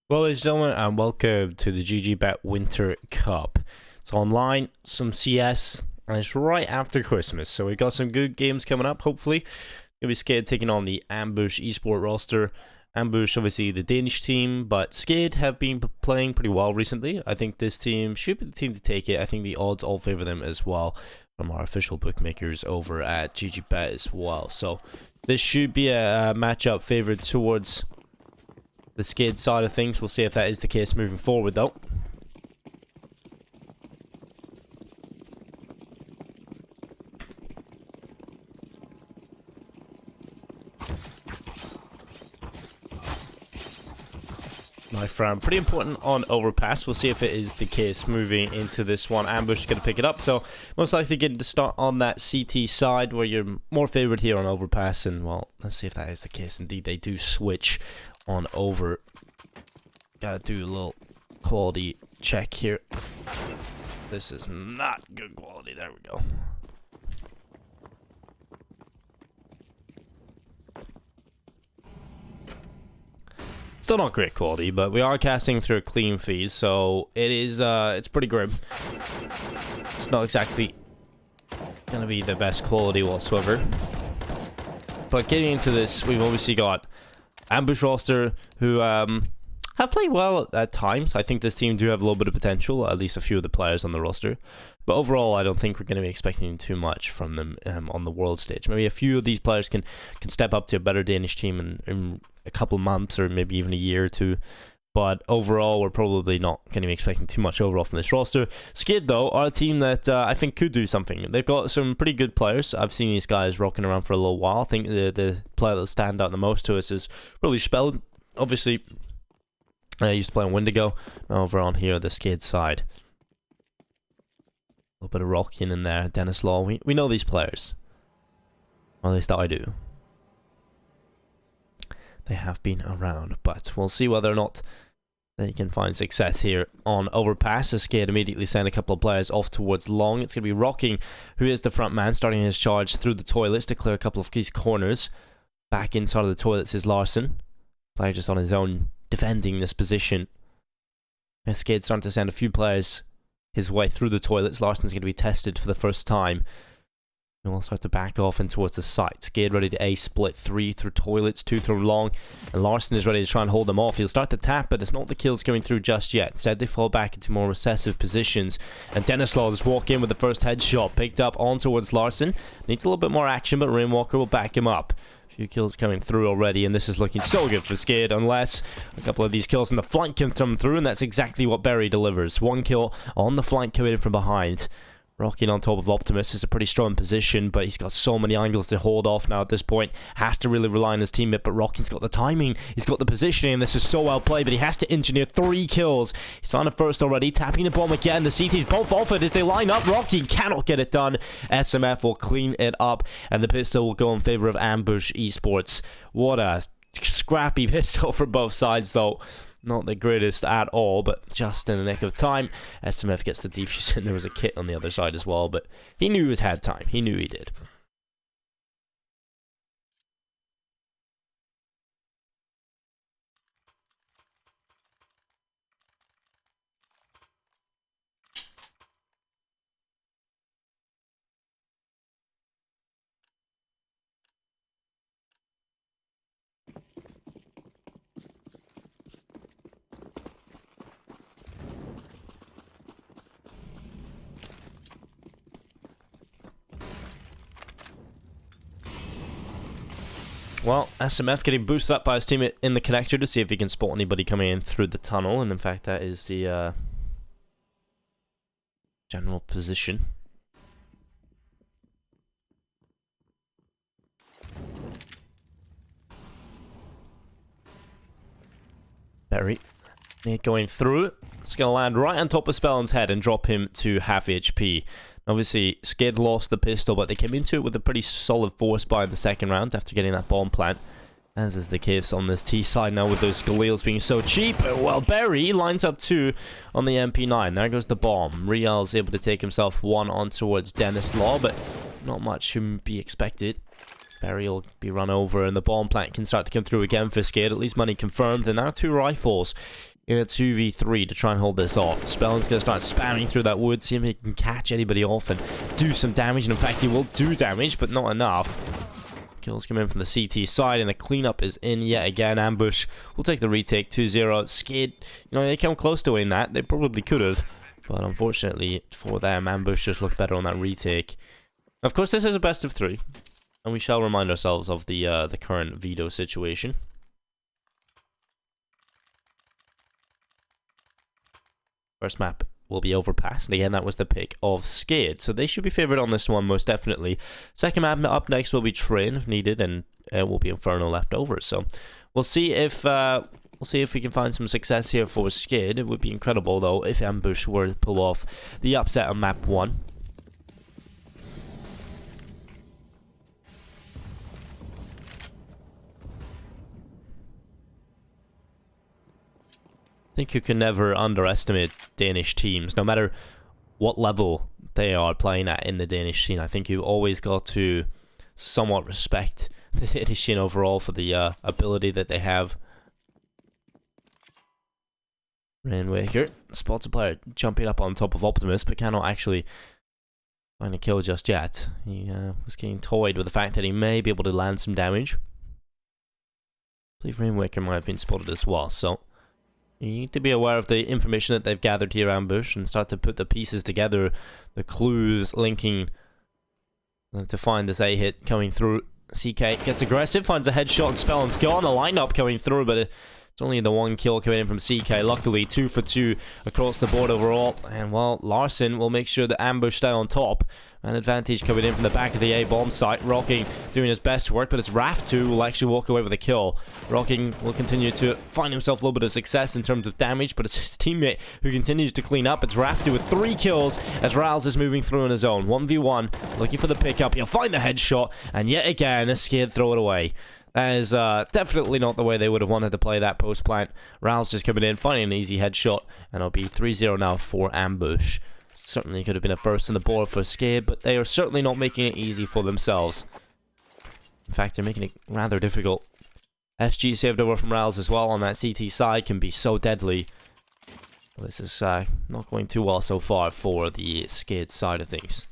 Well, ladies and gentlemen, and welcome to the GG.Bet Winter Cup. It's online, some CS, and it's right after Christmas, so we've got some good games coming up, hopefully. Gonna be SKADE taking on the Ambush Esport roster. Ambush, obviously, the Danish team, but SKADE have been playing pretty well recently. I think this team should be the team to take it. I think the odds all favor them as well from our official bookmakers over at GG.Bet as well. So this should be a matchup favored towards the SKADE side of things. We'll see if that is the case moving forward, though. My friend, pretty important on Overpass. We'll see if it is the case moving into this one. Ambush is going to pick it up, so most likely getting to start on that CT side where you're more favored here on Overpass. And, well, let's see if that is the case. Indeed, they do switch on over. Gotta do a little quality check here. This is not good quality. There we go. Still not great quality, but we are casting through a clean feed, so it is it's pretty grim. It's not exactly gonna be the best quality whatsoever. But getting into this, we've obviously got Ambush roster who have played well at times. I think this team do have a little bit of potential, at least a few of the players on the roster. But overall, I don't think we're going to be expecting too much from them on the world stage. Maybe a few of these players can step up to a better Danish team in a couple months or maybe even a year or two. But overall, we're probably not going to be expecting too much overall from this roster. SKADE, though, are a team that I think could do something. They've got some pretty good players. I've seen these guys rocking around for a little while. I think the player that stand out the most to us is probably Spelled. Obviously, I used to play on Wendigo. Now over on here, the SKADE side. A little bit of rocking in there. Dennis Law. We know these players. Or at least I do. They have been around. But we'll see whether or not they can find success here on Overpass. SKADE immediately send a couple of players off towards long. It's going to be Rocking, who is the front man, starting his charge through the toilets to clear a couple of these corners. Back inside of the toilets is Larson. Player just on his own, defending this position. SKADE starting to send a few players his way through the toilets. Larson's going to be tested for the first time. And we'll start to back off in towards the site. SKADE ready to split 3 through toilets, 2 through long. And Larson is ready to try and hold them off. He'll start to tap, but it's not the kills coming through just yet. Instead, they fall back into more recessive positions. And Dennis Law just walk in with the first headshot. Picked up on towards Larson. Needs a little bit more action, but Rainwalker will back him up. Few kills coming through already, and this is looking so good for SKADE, unless a couple of these kills on the flank can come through, and that's exactly what Berry delivers. 1 kill on the flank coming in from behind. Rocking on top of Optimus is a pretty strong position, but he's got so many angles to hold off now at this point. Has to really rely on his teammate, but Rocking's got the timing. He's got the positioning, and this is so well played, but he has to engineer 3 kills. He's found a first already, tapping the bomb again. The CTs both offered as they line up. Rocky cannot get it done. SMF will clean it up, and the pistol will go in favor of Ambush Esports. What a scrappy pistol for both sides, though. Not the greatest at all, but just in the nick of time. SMF gets the defuse, and there was a kit on the other side as well, but he knew it had time. He knew he did. Well, SMF getting boosted up by his teammate in the connector to see if he can spot anybody coming in through the tunnel, and in fact that is the general position. Berry going through it. It's going to land right on top of Spellon's head and drop him to half HP. Obviously, SKADE lost the pistol, but they came into it with a pretty solid force by the second round after getting that bomb plant. As is the case on this T side now with those Galeals being so cheap. Well, Berry lines up 2 on the MP9. There goes the bomb. Rial's able to take himself 1 on towards Dennis Law, but not much should be expected. Berry will be run over, and the bomb plant can start to come through again for SKADE. At least money confirmed, and now 2 rifles. in a 2v3 to try and hold this off. Spellman's going to start spamming through that wood, see if he can catch anybody off and do some damage. And in fact, he will do damage, but not enough. Kills come in from the CT side, and the cleanup is in yet again. Ambush will take the retake, 2-0. SKADE, you know, they come close to winning that. They probably could have, but unfortunately for them, Ambush just looked better on that retake. Of course, this is a best of 3, and we shall remind ourselves of the current veto situation. First map will be Overpass, and again, that was the pick of SKADE, so they should be favored on this one, most definitely. Second map up next will be Train, if needed, and it will be Inferno left over, so we'll see if we can find some success here for SKADE. It would be incredible, though, if Ambush were to pull off the upset on map 1. I think you can never underestimate Danish teams, no matter what level they are playing at in the Danish scene. I think you always got to somewhat respect the Danish scene overall for the ability that they have. Rainwaker spots a player jumping up on top of Optimus, but cannot actually find a kill just yet. He was getting toyed with the fact that he may be able to land some damage. I believe Rainwaker might have been spotted as well, so you need to be aware of the information that they've gathered here, Ambush, and start to put the pieces together, the clues linking to find this A-hit coming through. CK gets aggressive, finds a headshot, and Spellman's gone. A lineup coming through, but it's only the one kill coming in from CK. Luckily, 2 for 2 across the board overall. And, well, Larson will make sure that Ambush stay on top. An advantage coming in from the back of the A-bomb site. Rocking doing his best work, but it's Raft who will actually walk away with a kill. Rocking will continue to find himself a little bit of success in terms of damage, but it's his teammate who continues to clean up. It's Raftu with 3 kills as Riles is moving through on his own. 1v1, looking for the pickup. He'll find the headshot, and yet again, SKADE throw it away. That is definitely not the way they would have wanted to play that post-plant. Riles just coming in, finding an easy headshot, and it'll be 3-0 now for Ambush. Certainly could have been a burst on the board for SKADE, but they are certainly not making it easy for themselves. In fact, they're making it rather difficult. SG saved over from Riles as well on that CT side, can be so deadly. This is not going too well so far for the SKADE side of things.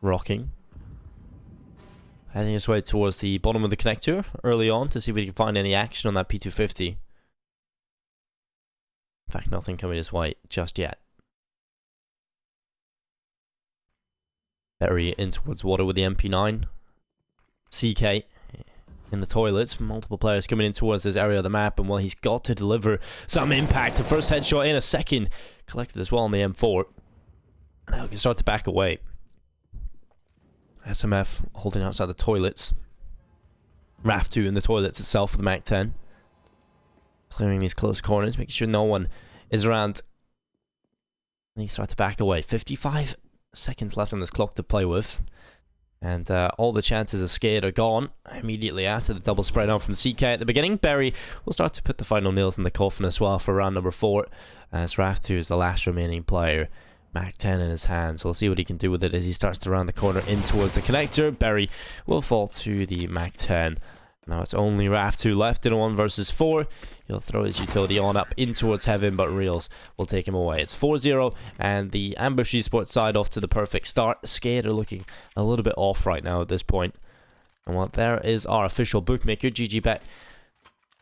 Rocking. Heading his way towards the bottom of the connector early on to see if we can find any action on that P250. In fact, nothing coming his way just yet. Very in towards water with the MP9. CK in the toilets. Multiple players coming in towards this area of the map, and well, he's got to deliver some impact. The first headshot in a second. Collected as well on the M4. Now we can start to back away. SMF holding outside the toilets. RAF2 in the toilets itself with the MAC-10. Clearing these close corners, making sure no one is around. And he starts to back away. 55 seconds left on this clock to play with. And all the chances of SKADE are gone immediately after the double spread on from CK at the beginning. Berry will start to put the final nails in the coffin as well for round number 4. As RAF2 is the last remaining player. MAC-10 in his hands. We'll see what he can do with it as he starts to round the corner in towards the connector. Berry will fall to the MAC-10. Now it's only RAF2 left in a 1 versus 4. He'll throw his utility on up in towards heaven, but Reels will take him away. It's 4-0, and the Ambush Esports side off to the perfect start. SKADE are looking a little bit off right now at this point. And well, there is our official bookmaker, GG.Bet,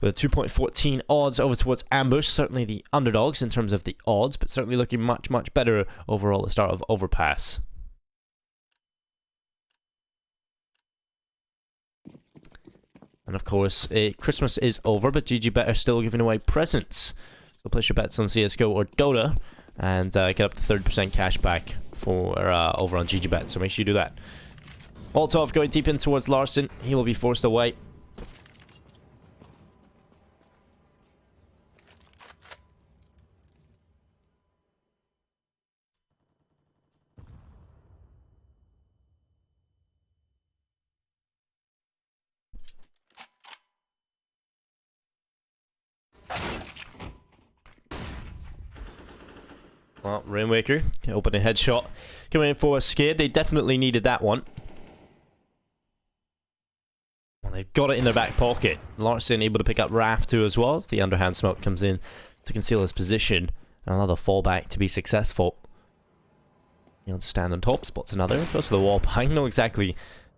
with 2.14 odds over towards Ambush. Certainly the underdogs in terms of the odds, but certainly looking much, much better overall at the start of Overpass. And of course, Christmas is over, but GG.Bet are still giving away presents. So place your bets on CSGO or Dota, and get up to 30% cash back for over on GG.Bet, so make sure you do that. Molotov going deep in towards Larson. He will be forced away. Well, Rainwaker, opening headshot. Coming in for SKADE. They definitely needed that one. Well, they've got it in their back pocket. Larson able to pick up Raft too as well as the underhand smoke comes in to conceal his position. And another fallback to be successful. He'll just stand on top, spots another, goes for the wall. I know exactly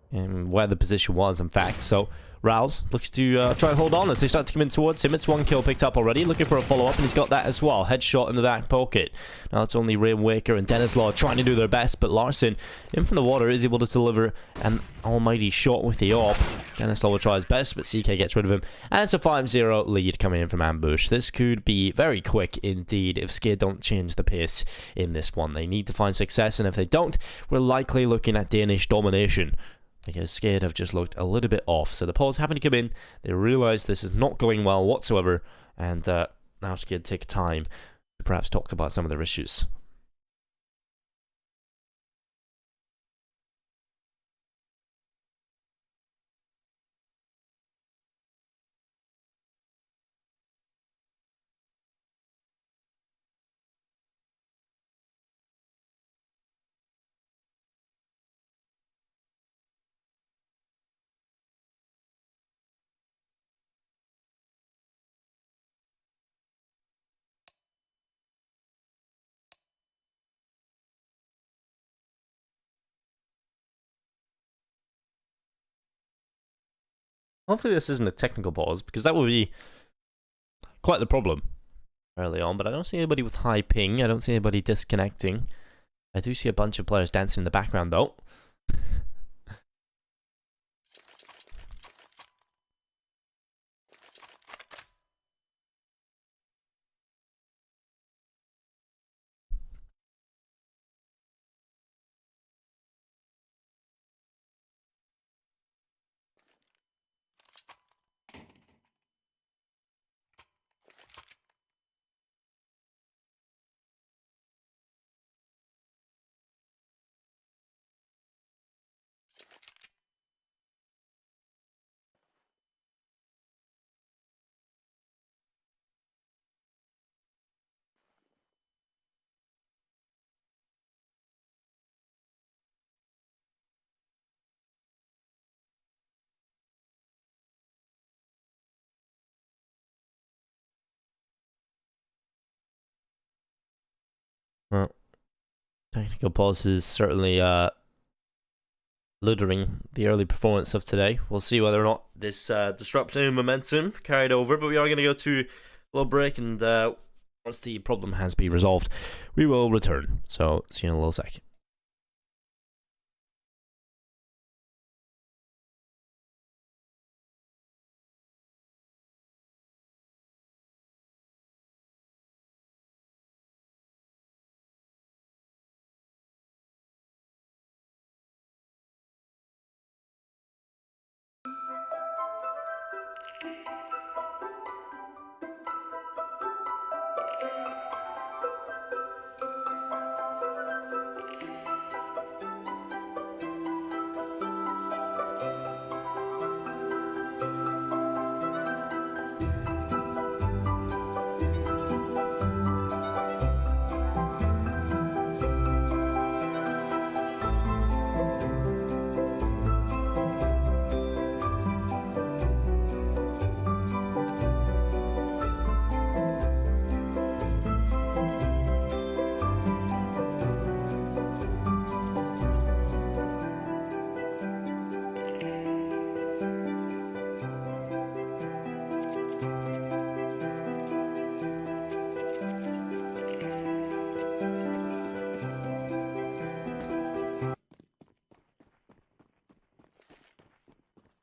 where the position was, in fact. So Rouse looks to try and hold on as they start to come in towards him. It's one kill picked up already, looking for a follow-up, and he's got that as well. Headshot in the back pocket. Now it's only Rainwaker and Denislaw trying to do their best, but Larson, in from the water, is able to deliver an almighty shot with the AWP. Denislaw will try his best, but CK gets rid of him, and it's a 5-0 lead coming in from Ambush. This could be very quick indeed if SKADE don't change the pace in this one. They need to find success, and if they don't, we're likely looking at Danish domination, because SKADE have just looked a little bit off. So the pause having to come in, they realise this is not going well whatsoever, and now SKADE take time to perhaps talk about some of their issues. Hopefully this isn't a technical pause, because that would be quite the problem early on, but I don't see anybody with high ping. I don't see anybody disconnecting. I do see a bunch of players dancing in the background, though. Well, technical pause is certainly littering the early performance of today. We'll see whether or not this disrupts any momentum carried over, but we are going to go to a little break, and once the problem has been resolved, we will return. So, see you in a little sec.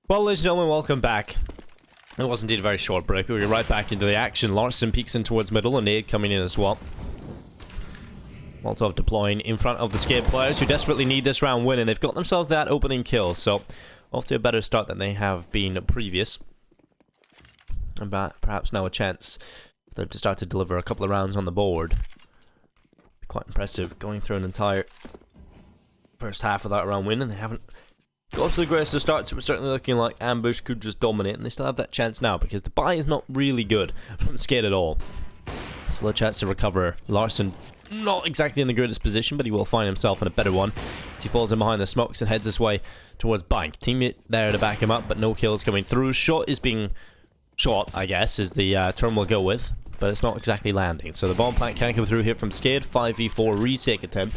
Well, ladies and gentlemen, welcome back. It was indeed a very short break, but we're right back into the action. Larson peeks in towards middle, and Nade coming in as well. Molotov deploying in front of the SKADE players who desperately need this round win, and they've got themselves that opening kill, so off to a better start than they have been previous. And perhaps now a chance for them to start to deliver a couple of rounds on the board. Quite impressive, going through an entire first half of that round win, and they haven't got to the greatest of starts. It was certainly looking like Ambush could just dominate, and they still have that chance now because the buy is not really good from SKADE at all. Still a chance to recover. Larson not exactly in the greatest position, but he will find himself in a better one as he falls in behind the smokes and heads his way towards bank. Teammate there to back him up, but no kills coming through. Shot is being shot, I guess, is the term we'll go with, but it's not exactly landing. So the bomb plant can come through here from SKADE. 5v4 retake attempt.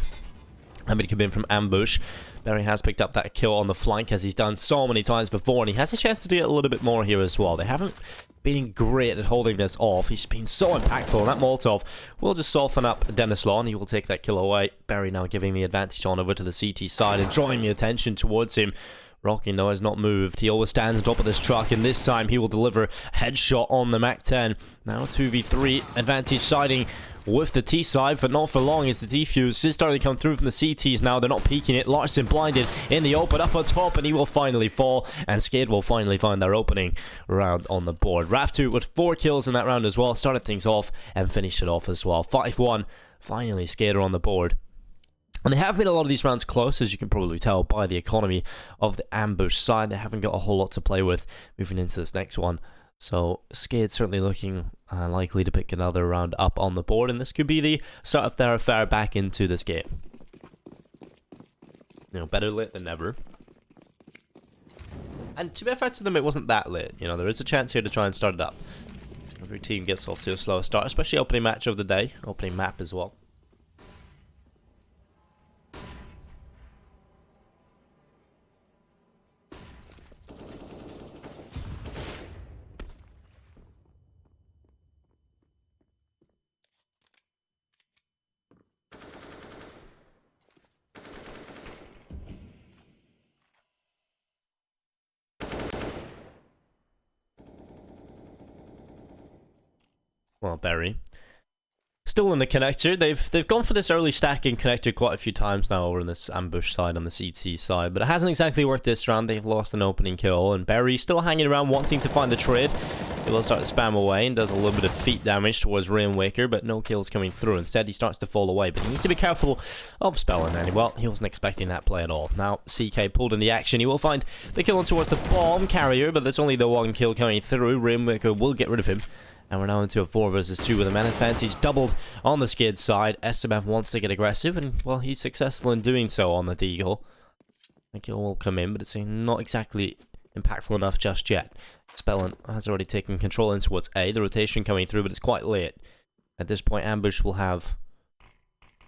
And it come in from ambush. Barry has picked up that kill on the flank, as he's done so many times before, and he has a chance to do it a little bit more here as well. They haven't been great at holding this off. He's been so impactful, and that Molotov will just soften up Dennis Law, and he will take that kill away. Barry now giving the advantage on over to the CT side and drawing the attention towards him. Rocking, though, has not moved. He always stands on top of this truck, and this time he will deliver a headshot on the MAC-10. Now 2v3, advantage siding with the T side, but not for long, as the defuse is starting to come through from the CTs now. They're not peeking it. Larson blinded in the open up on top, and he will finally fall, and SKADE will finally find their opening round on the board. Raftu with 4 kills in that round as well, started things off and finished it off as well. 5-1, finally SKADE are on the board. And they have made a lot of these rounds close, as you can probably tell by the economy of the ambush side. They haven't got a whole lot to play with moving into this next one. So SKADE certainly looking likely to pick another round up on the board, and this could be the start of their affair back into this game. You know, better late than never. And to be fair to them, it wasn't that late. You know, there is a chance here to try and start it up. Every team gets off to a slow start, especially opening match of the day, opening map as well. Well, Barry still in the connector. They've gone for this early stacking connector quite a few times now over on this ambush side, on the CT side, but it hasn't exactly worked this round. They've lost an opening kill, and Barry still hanging around wanting to find the trade. He will start to spam away and does a little bit of feet damage towards Rainwaker, but no kills coming through. Instead, he starts to fall away, but he needs to be careful of spelling then. Well, he wasn't expecting that play at all. Now, CK pulled in the action. He will find the kill towards the bomb carrier, but there's only the one kill coming through. Rainwaker will get rid of him. And we're now into a 4 versus 2 with a man advantage doubled on the SKADE side. SMF wants to get aggressive, and, well, he's successful in doing so on the Deagle. The kill will come in, but it's not exactly impactful enough just yet. Spellin has already taken control in towards A. The rotation coming through, but it's quite late. At this point, Ambush will have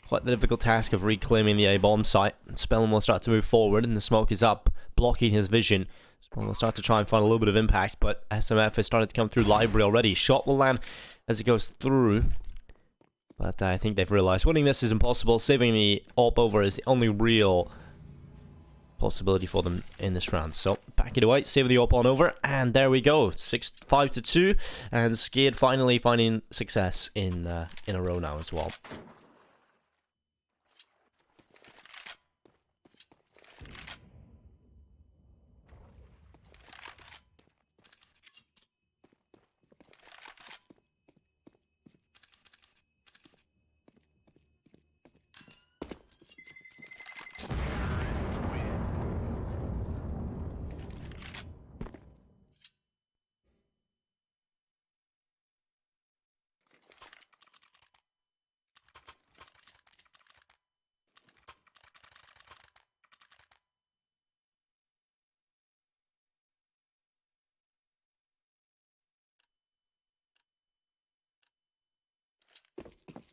quite the difficult task of reclaiming the A bomb site. Spellin will start to move forward, and the smoke is up, blocking his vision. We'll start to try and find a little bit of impact, but SMF has started to come through library already. Shot will land as it goes through, but I think they've realized winning this is impossible. Saving the AWP over is the only real possibility for them in this round. So back it away, save the AWP on over, and there we go. 5-2, and SKADE finally finding success in a row now as well.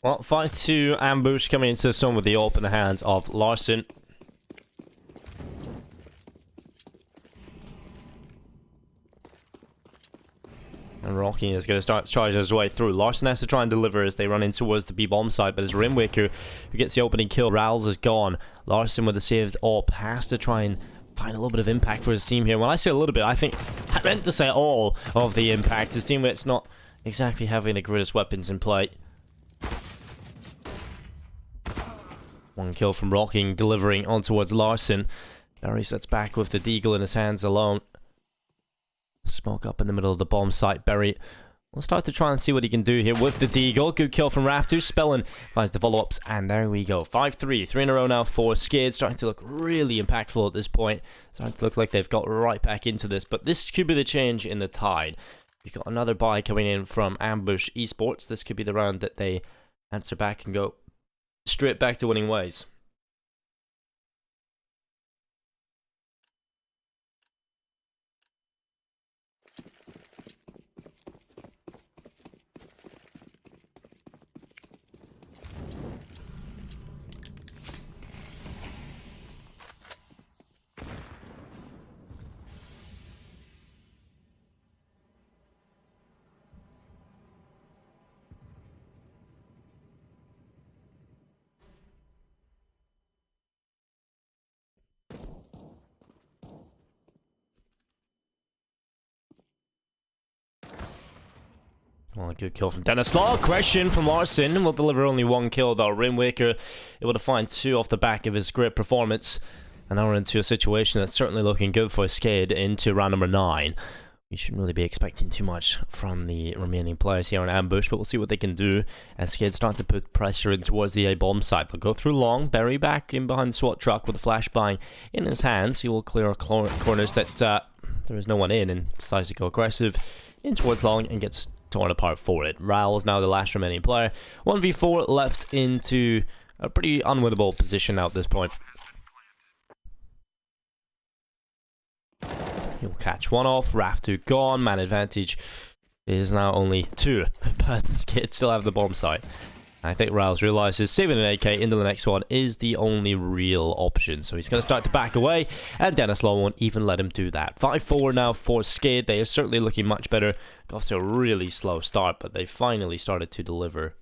Well, 5-2 ambush coming into some with the AWP in the hands of Larson. And Rocky is going to start charging his way through. Larson has to try and deliver as they run in towards the B-bomb site, but it's Rainwaker who gets the opening kill. Rowls is gone. Larson with the saved AWP has to try and find a little bit of impact for his team here. When I say a little bit, I think I meant to say all of the impact. His teammates not exactly having the greatest weapons in play. One kill from Rocking, delivering on towards Larson. Barry sets back with the Deagle in his hands alone. Smoke up in the middle of the bomb site. Barry will start to try and see what he can do here with the Deagle. Good kill from Raftu. Spellin finds the follow-ups, and there we go. 5-3. 3 in a row now for SKADE. Starting to look really impactful at this point. Starting to look like they've got right back into this, but this could be the change in the tide. We've got another buy coming in from Ambush Esports. This could be the round that they answer back and go straight back to winning ways. Well, a good kill from Dennis Law. Question from Larson. Will deliver only one kill though. Rimwaker able to find 2 off the back of his great performance. And now we're into a situation that's certainly looking good for SKADE into round number 9. We shouldn't really be expecting too much from the remaining players here on Ambush, but we'll see what they can do as SKADE start to put pressure in towards the A-bomb side. They'll go through long, Berry back in behind the SWAT truck with a flashbang in his hands. He will clear corners that there is no one in and decides to go aggressive in towards long and gets torn apart for it. Raoul's now the last remaining player. 1v4 left into a pretty unwinnable position now at this point. He'll catch one off. Raftu gone. Man advantage is now only 2, but SKADE still have the bomb site. I think Raoul's realizes saving an AK into the next one is the only real option. So he's going to start to back away, and Dennis Law won't even let him do that. 5-4 now for SKADE. They are certainly looking much better. Got off to a really slow start, but they finally started to deliver.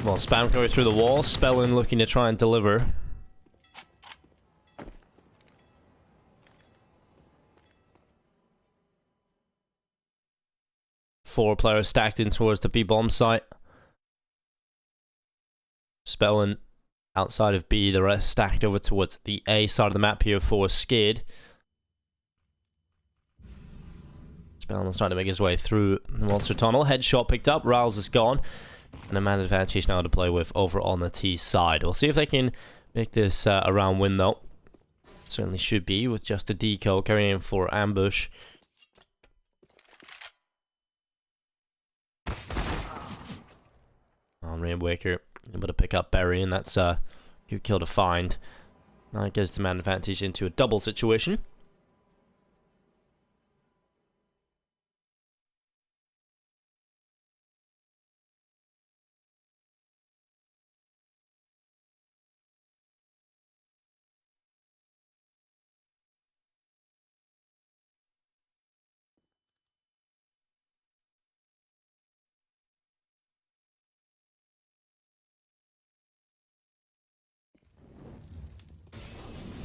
Well, spam going through the wall. Spellin looking to try and deliver. Four players stacked in towards the B-bomb site. Spellin outside of B, the rest stacked over towards the A side of the map here for SKADE. Spellin starting to make his way through the monster tunnel. Headshot picked up. Riles is gone. And a man advantage now to play with over on the T side. We'll see if they can make this a round win though. Certainly should be with just a deco carrying in for Ambush. Rainwaker able to pick up Berry, and that's a good kill to find. Now it gives the man advantage into a double situation.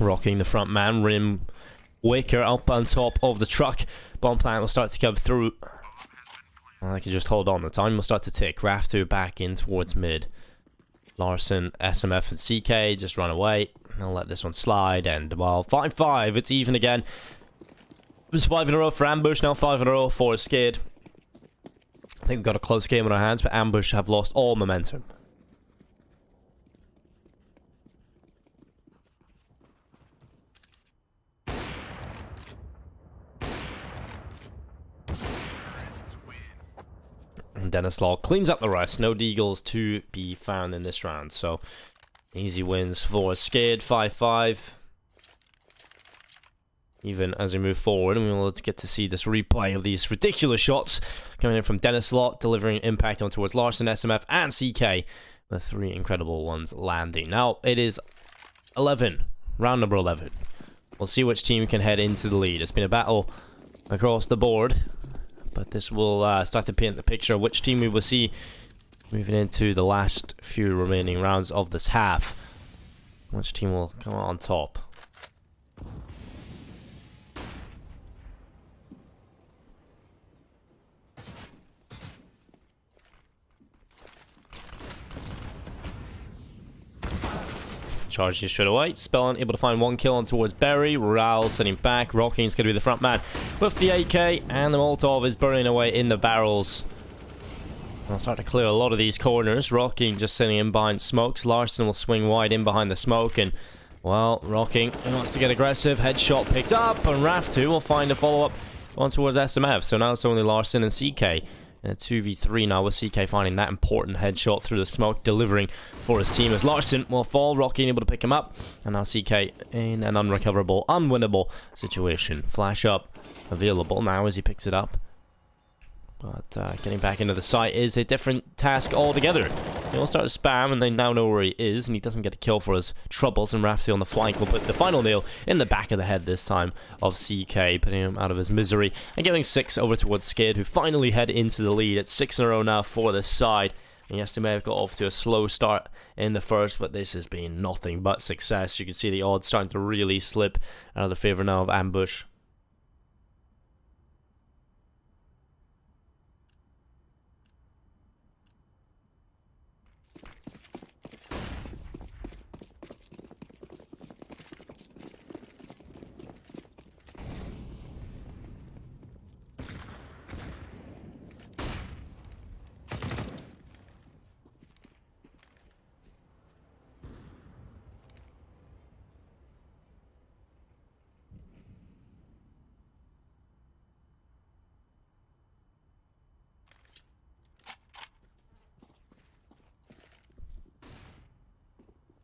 Rocking the front man, Rimwaker up on top of the truck. Bomb plant will start to come through. I can just hold on. The time will start to tick. Raftu back in towards mid. Larson, SMF, and CK just run away. I'll let this one slide. And well, 5-5. It's even again. It was 5 in a row for Ambush. Now 5 in a row for SKADE. I think we've got a close game on our hands, but Ambush have lost all momentum. And Dennis Law cleans up the rest. No deagles to be found in this round. So, easy wins for SKADE. 5-5. Even as we move forward, and we'll get to see this replay of these ridiculous shots coming in from Dennis Law, delivering impact on towards Larson, SMF, and CK. The 3 incredible ones landing. Now, it is 11. Round number 11. We'll see which team can head into the lead. It's been a battle across the board. But this will start to paint the picture of which team we will see moving into the last few remaining rounds of this half. Which team will come on top? charging straight away. Spellin able to find one kill on towards Berry. Ral sending back. Rocking's going to be the front man with the AK, and the Molotov is burning away in the barrels. I'll start to clear a lot of these corners. Rocking just sitting in behind smokes. Larson will swing wide in behind the smoke, and well, Rocking wants to get aggressive. Headshot picked up, and Raf2 will find a follow-up on towards SMF. So now it's only Larson and CK. And a 2v3 now with CK finding that important headshot through the smoke, delivering for his team as Larson will fall. Rocking able to pick him up, and now CK in an unrecoverable, unwinnable situation. Flash up available now as he picks it up. But getting back into the site is a different task altogether. He'll start to spam, and they now know where he is, and he doesn't get a kill for his troubles, and Rafty on the flank will put the final nail in the back of the head this time of CK, putting him out of his misery, and giving 6 over towards SKADE, who finally head into the lead. It's 6 in a row now for this side. And yes, they may have got off to a slow start in the first, but this has been nothing but success. You can see the odds starting to really slip out of the favour now of Ambush.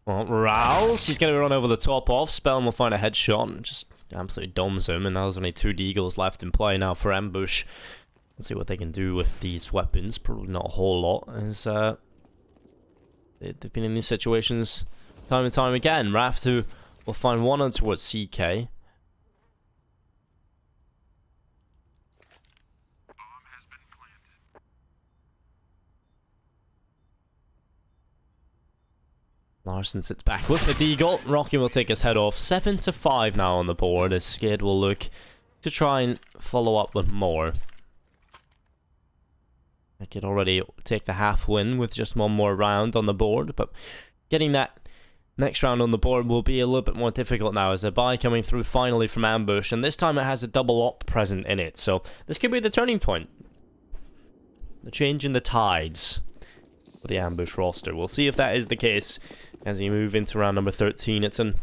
Well, Rouse, he's going to run over the top off. Spellin will find a headshot and just absolutely domes him. And now there's only 2 deagles left in play now for Ambush. Let's see what they can do with these weapons. Probably not a whole lot, as they've been in these situations time and time again. Raf2 will find one on towards CK. Larson sits back with the deagle. Rocky will take his head off. 7-5 now on the board, as SKADE will look to try and follow up with more. I could already take the half win with just one more round on the board, but getting that next round on the board will be a little bit more difficult now, as a buy coming through finally from Ambush, and this time it has a double op present in it, so this could be the turning point. The change in the tides for the Ambush roster. We'll see if that is the case as you move into round number 13. It's an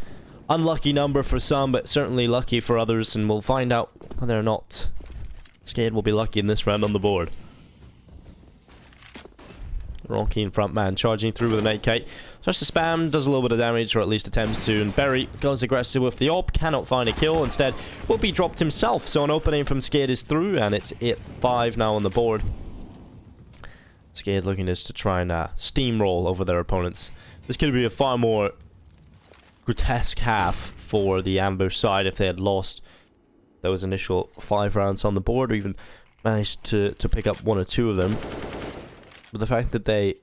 unlucky number for some, but certainly lucky for others, and we'll find out whether or not SKADE will be lucky in this round on the board. Rocky in front man, charging through with an 8k. Starts to spam, does a little bit of damage, or at least attempts to, and Berry goes aggressive with the op, cannot find a kill, instead will be dropped himself. So an opening from SKADE is through, and it's 8-5 now on the board. SKADE looking just to try and steamroll over their opponents. This could be a far more grotesque half for the Ambush side if they had lost those initial 5 rounds on the board, or even managed to pick up 1 or 2 of them. But the fact that they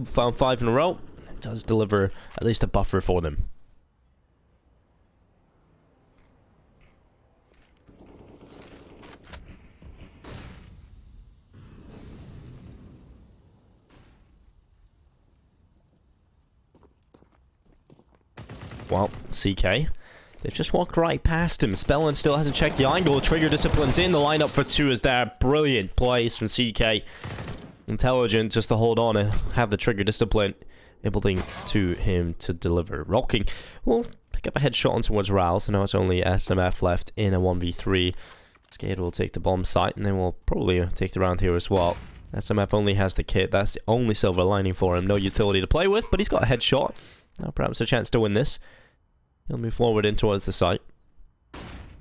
found 5 in a row does deliver at least a buffer for them. Well, CK, they've just walked right past him. Spellin still hasn't checked the angle. Trigger discipline's in. The lineup for 2 is there. Brilliant plays from CK. Intelligent just to hold on and have the trigger discipline, enabling to him to deliver. Rocking will pick up a headshot on towards Ral, so now it's only SMF left in a 1v3. SKADE will take the bomb site, and then we'll probably take the round here as well. SMF only has the kit. That's the only silver lining for him. No utility to play with, but he's got a headshot. Now perhaps a chance to win this. He'll move forward in towards the site.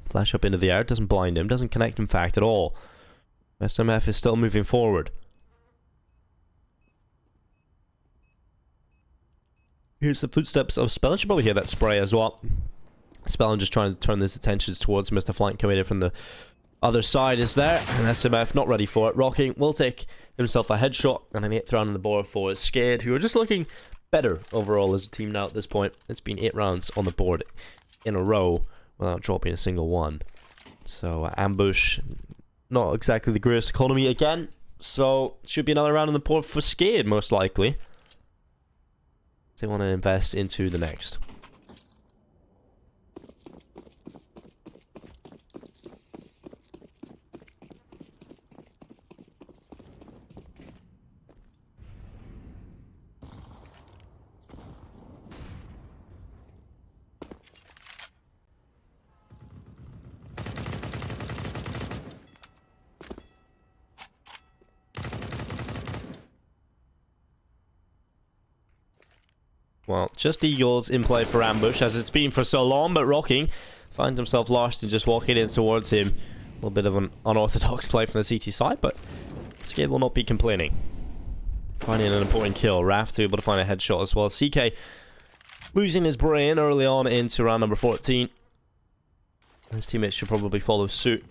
Flash up into the air. Doesn't blind him. Doesn't connect, in fact, at all. SMF is still moving forward. Here's the footsteps of Spellin. Should probably hear that spray as well. Spellin just trying to turn his attentions towards Mr. Flank coming in from the other side is there. And SMF not ready for it. Rocking will take himself a headshot and an 8th round on the board for SKADE, who are just looking better overall as a team now at this point. It's been 8 rounds on the board in a row without dropping a single one. So Ambush, not exactly the greatest economy again. So should be another round on the board for SKADE most likely. They want to invest into the next. Well, just Eagles in play for ambush, as it's been for so long, but Rocking finds himself lost and just walking in towards him. A little bit of an unorthodox play from the CT side, but SKADE will not be complaining. Finding an important kill. Raftu able to find a headshot as well. CK losing his brain early on into round number 14. His teammates should probably follow suit,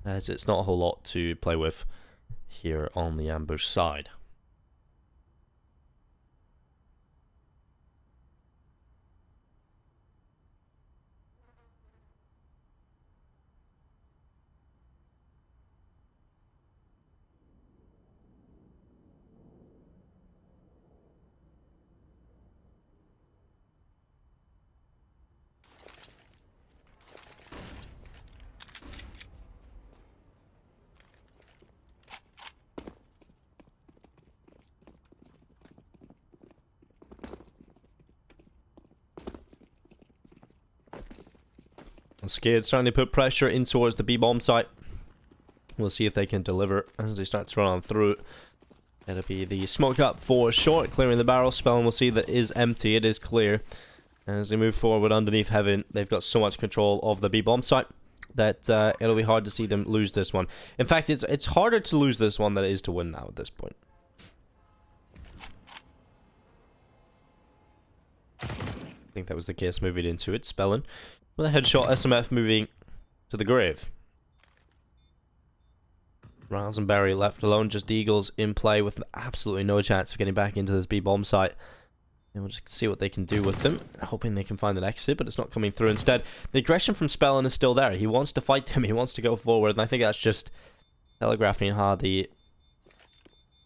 as it's not a whole lot to play with here on the ambush side. SKADE starting to put pressure in towards the B-bomb site. We'll see if they can deliver as they start to run on through it. It'll be the smoke up for short, clearing the barrel. Spell, and we'll see that is empty. It is clear. And as they move forward underneath heaven, they've got so much control of the B-bomb site that it'll be hard to see them lose this one. In fact, it's harder to lose this one than it is to win now at this point. I think that was the case moving into it. Spellin with a headshot. SMF moving to the grave. Riles and Barry left alone. Just Eagles in play with absolutely no chance of getting back into this B-bomb site. And we'll just see what they can do with them. Hoping they can find an exit, but it's not coming through. Instead, the aggression from Spellin is still there. He wants to fight them. He wants to go forward. And I think that's just telegraphing how the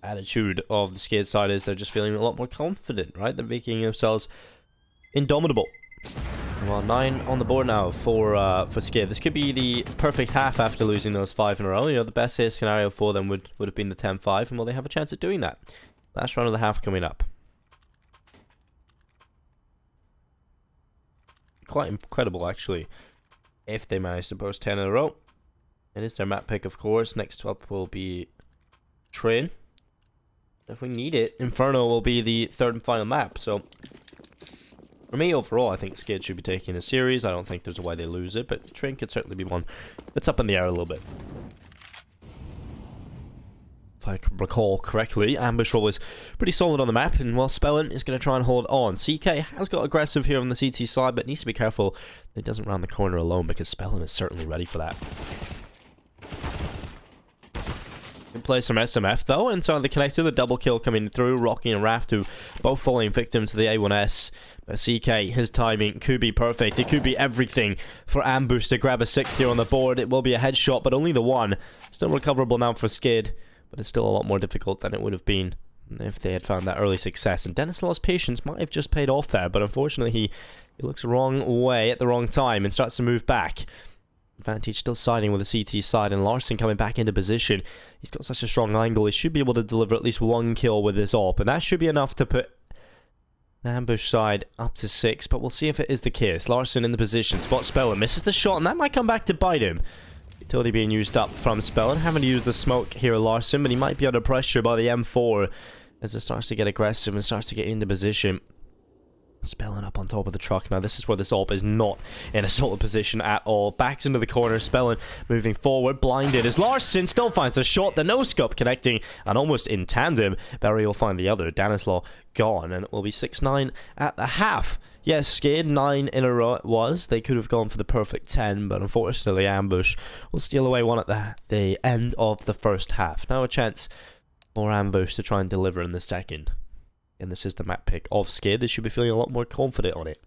attitude of the SKADE side is. They're just feeling a lot more confident, right? They're making themselves indomitable. Well, 9 on the board now for SKADE. This could be the perfect half after losing those 5 in a row. You know, the best case scenario for them would have been the 10-5, and well, they have a chance at doing that. Last round of the half coming up. Quite incredible, actually, if they manage to post 10 in a row. It is their map pick, of course. Next up will be Train. If we need it, Inferno will be the third and final map, so for me, overall, I think SKADE should be taking a series. I don't think there's a way they lose it, but Train could certainly be one that's up in the air a little bit. If I can recall correctly, Ambush Roll is pretty solid on the map, and while Spellin is going to try and hold on. CK has got aggressive here on the CT side, but needs to be careful that he doesn't round the corner alone, because Spellin is certainly ready for that. Good plays from SMF though, and so the connector, the double kill coming through. Rocky and Raftu both falling victim to the A1S. But CK, his timing could be perfect. It could be everything for Ambush to grab a 6th here on the board. It will be a headshot, but only the one. Still recoverable now for SKADE, but it's still a lot more difficult than it would have been if they had found that early success. And Denislaw's patience might have just paid off there, but unfortunately he looks the wrong way at the wrong time and starts to move back. Advantage still siding with the CT side, and Larson coming back into position. He's got such a strong angle. He should be able to deliver at least 1 kill with this AWP, and that should be enough to put the ambush side up to 6, but we'll see if it is the case. Larson in the position. Spot Spellin. Misses the shot, and that might come back to bite him. Utility being used up from Spellin. Having to use the smoke here, Larson, but he might be under pressure by the M4 as it starts to get aggressive and starts to get into position. Spellin up on top of the truck. Now this is where this AWP is not in a solid position at all. Backs into the corner. Spellin moving forward. Blinded as Larson still finds the shot. The no-scope connecting, and almost in tandem, Barry will find the other. Danislaw gone, and it will be 6-9 at the half. Yes, SKADE 9 in a row it was. They could have gone for the perfect 10, but unfortunately Ambush will steal away one at the end of the first half. Now a chance for Ambush to try and deliver in the second. And this is the map pick of SKADE. They should be feeling a lot more confident on it.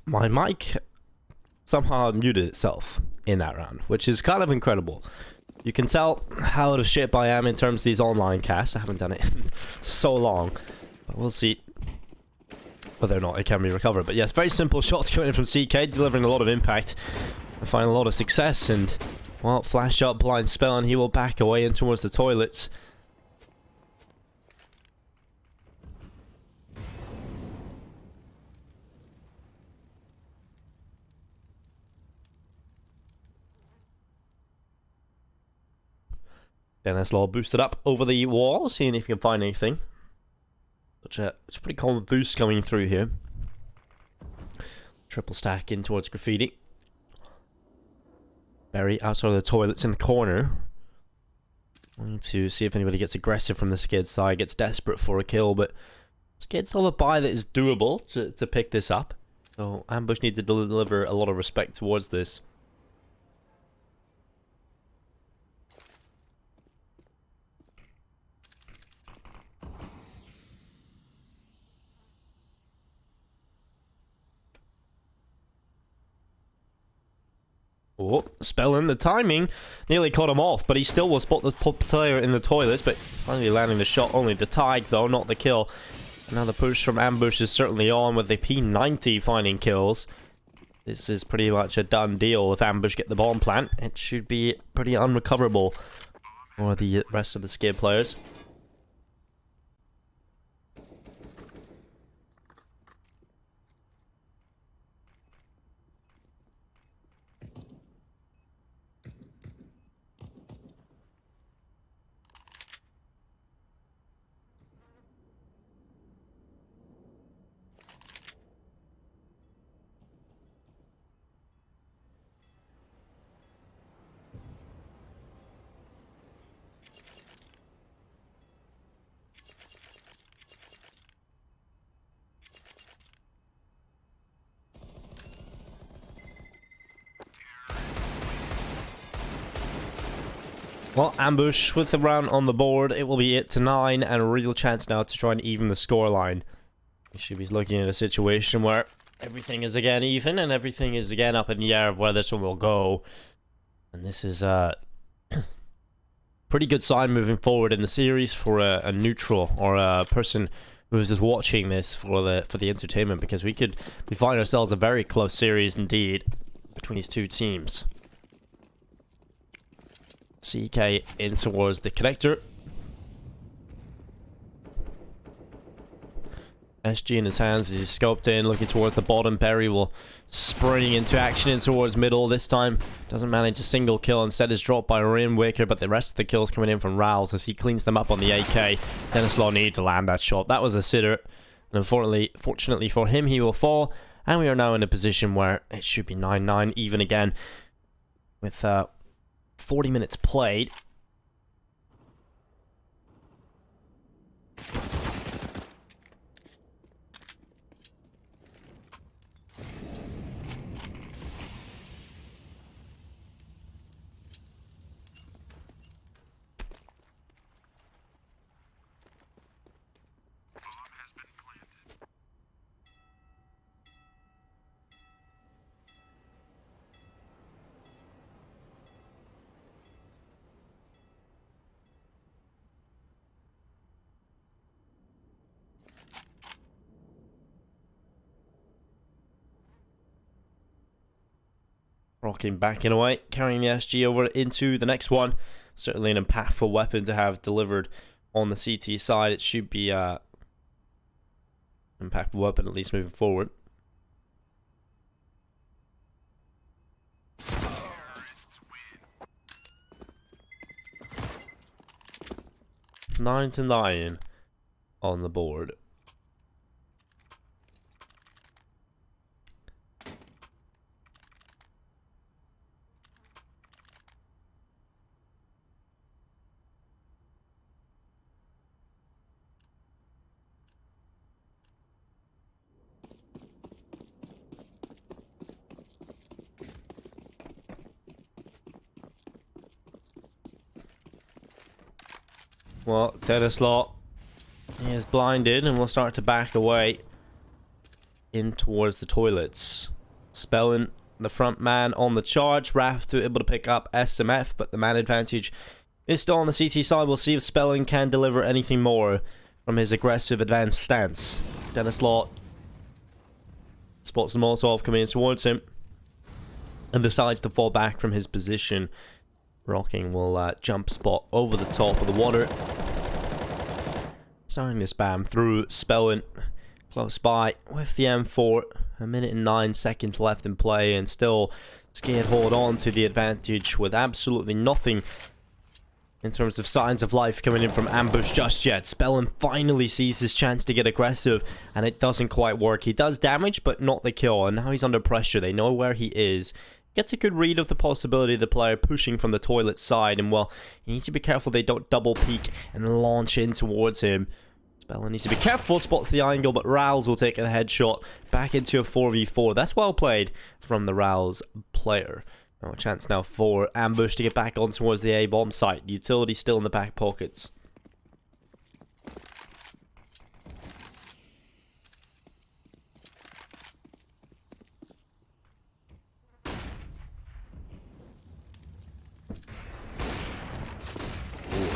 my mic somehow muted itself in that round, which is kind of incredible. You can tell how out of shape I am in terms of these online casts. I haven't done it in so long, but we'll see whether or not it can be recovered. But yes, very simple shots coming in from CK, delivering a lot of impact and finding a lot of success. And, well, flash up, blind spell, and he will back away in towards the toilets. Dennis Law boosted up over the wall, seeing if he can find anything. It's a pretty common boost coming through here. Triple stack in towards Graffiti. Berry outside of the toilets in the corner. Wanting to see if anybody gets aggressive from the SKADE side, gets desperate for a kill, but SKADE still have a buy that is doable to pick this up. So Ambush need to deliver a lot of respect towards this. Oh, spelling the timing nearly caught him off, but he still will spot the player in the toilets, but finally landing the shot, only the tag though, not the kill. Now the push from Ambush is certainly on with the P90 finding kills. This is pretty much a done deal. If Ambush get the bomb plant, it should be pretty unrecoverable for the rest of the SKADE players. Well, Ambush with the round on the board, it will be 8-9 and a real chance now to try and even the scoreline. We should be looking at a situation where everything is again even and everything is again up in the air of where this one will go. And this is a pretty good sign moving forward in the series for a neutral or a person who is just watching this for the entertainment, because we find ourselves a very close series indeed between these two teams. CK in towards the connector. SG in his hands as he's scoped in, looking towards the bottom. Berry will spring into action in towards middle. This time doesn't manage a single kill. Instead is dropped by Rainwaker, but the rest of the kills coming in from Rouse as he cleans them up on the AK. Dennis Law needed to land that shot. That was a sitter. And fortunately for him, he will fall. And we are now in a position where it should be 9-9 even again. With 40 minutes played. Rocking back in a way, carrying the SG over into the next one. Certainly an impactful weapon to have delivered on the CT side. It should be an impactful weapon, at least moving forward. Nine to 9 on the board. Well, Dennis Law is blinded and will start to back away in towards the toilets. Spellin, the front man on the charge. Raft able to pick up SMF, but the man advantage is still on the CT side. We'll see if Spellin can deliver anything more from his aggressive advanced stance. Dennis Law spots the Molotov coming in towards him and decides to fall back from his position. Rocking will jump spot over the top of the water. Starting to spam through Spellin close by with the M4. 1 minute and 9 seconds left in play, and still SKADE hold on to the advantage with absolutely nothing in terms of signs of life coming in from ambush just yet. Spellin finally sees his chance to get aggressive, and it doesn't quite work. He does damage, but not the kill, and now he's under pressure. They know where he is. Gets a good read of the possibility of the player pushing from the toilet side, and well, you need to be careful they don't double peek and launch in towards him. Spellin needs to be careful, spots the angle, but Rouse will take a headshot back into a 4v4. That's well played from the Rouse player. Now a chance now for Ambush to get back on towards the A-bomb site. The utility still in the back pockets.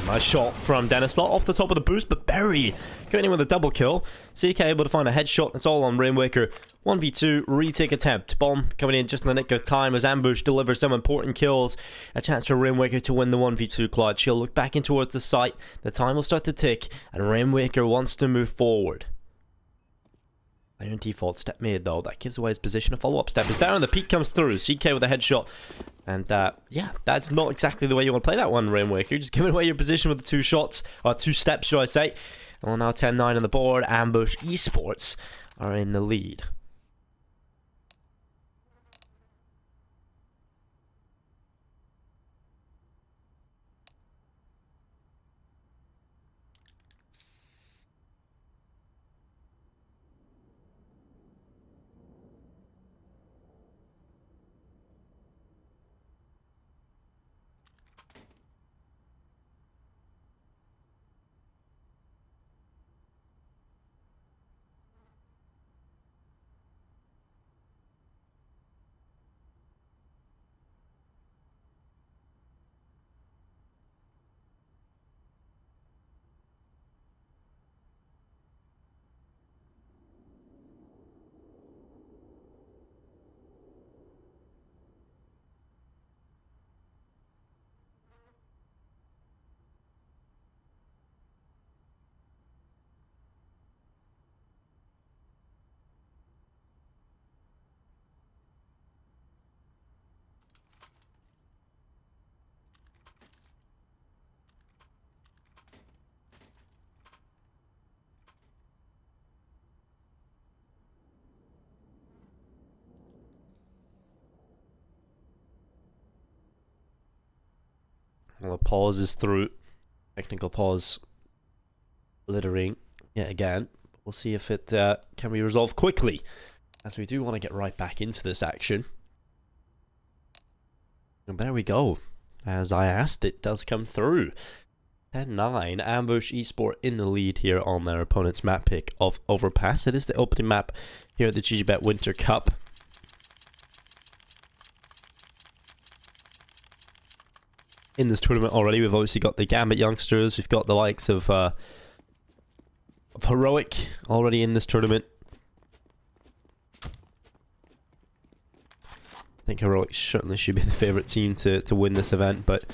Nice shot from Dennis Law off the top of the boost, but Berry going in with a double kill. CK able to find a headshot. It's all on Rainwaker. 1v2 retake attempt. Bomb coming in just in the nick of time as Ambush delivers some important kills. A chance for Rainwaker to win the 1v2 clutch. He'll look back in towards the site. The time will start to tick, and Rainwaker wants to move forward. Iron default step made though. That gives away his position. A follow-up step is there, and the peek comes through. CK with a headshot. And yeah, that's not exactly the way you want to play that one, Rainwaker. You're just giving away your position with the 2 shots, or 2 steps, should I say. Well, now 10-9 on the board. Ambush Esports are in the lead. Well, a pause is through. Technical pause. Littering yet again. We'll see if it can be resolved quickly, as we do want to get right back into this action. And there we go. As I asked, it does come through. 10-9. Ambush Esport in the lead here on their opponent's map pick of Overpass. It is the opening map here at the GG.Bet Winter Cup. In this tournament already, we've obviously got the Gambit youngsters. We've got the likes of Heroic already in this tournament. I think Heroic certainly should be the favourite team to win this event, but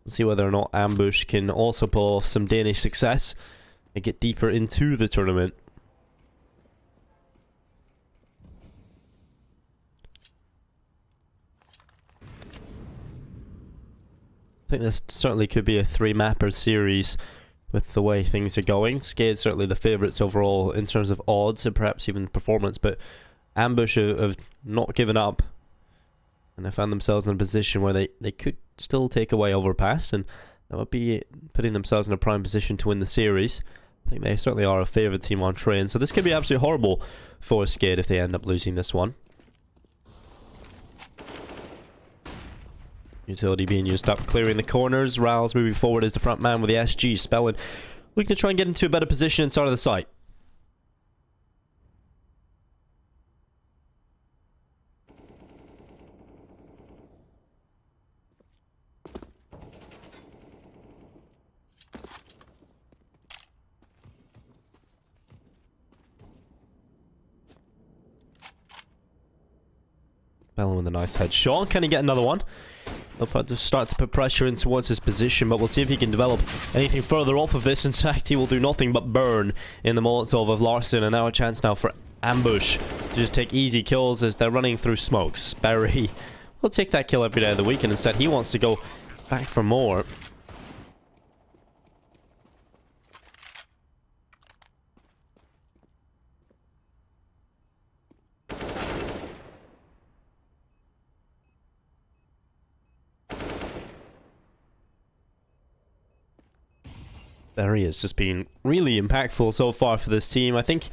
we'll see whether or not Ambush can also pull off some Danish success and get deeper into the tournament. I think this certainly could be a 3-mapper series with the way things are going. SKADE certainly the favourites overall in terms of odds and perhaps even performance, but Ambush have not given up, and they found themselves in a position where they could still take away Overpass, and that would be putting themselves in a prime position to win the series. I think they certainly are a favoured team on train, so this could be absolutely horrible for SKADE if they end up losing this one. Utility being used up, clearing the corners. Riles moving forward as the front man with the SG. Spellin looking to try and get into a better position inside of the site. Spellin with a nice headshot. Can he get another one? They'll start to put pressure in towards his position, but we'll see if he can develop anything further off of this. In fact, he will do nothing but burn in the Molotov of Larson, and now a chance now for Ambush to just take easy kills as they're running through smokes. Barry will take that kill every day of the week, and instead he wants to go back for more. Barry has just been really impactful so far for this team. I think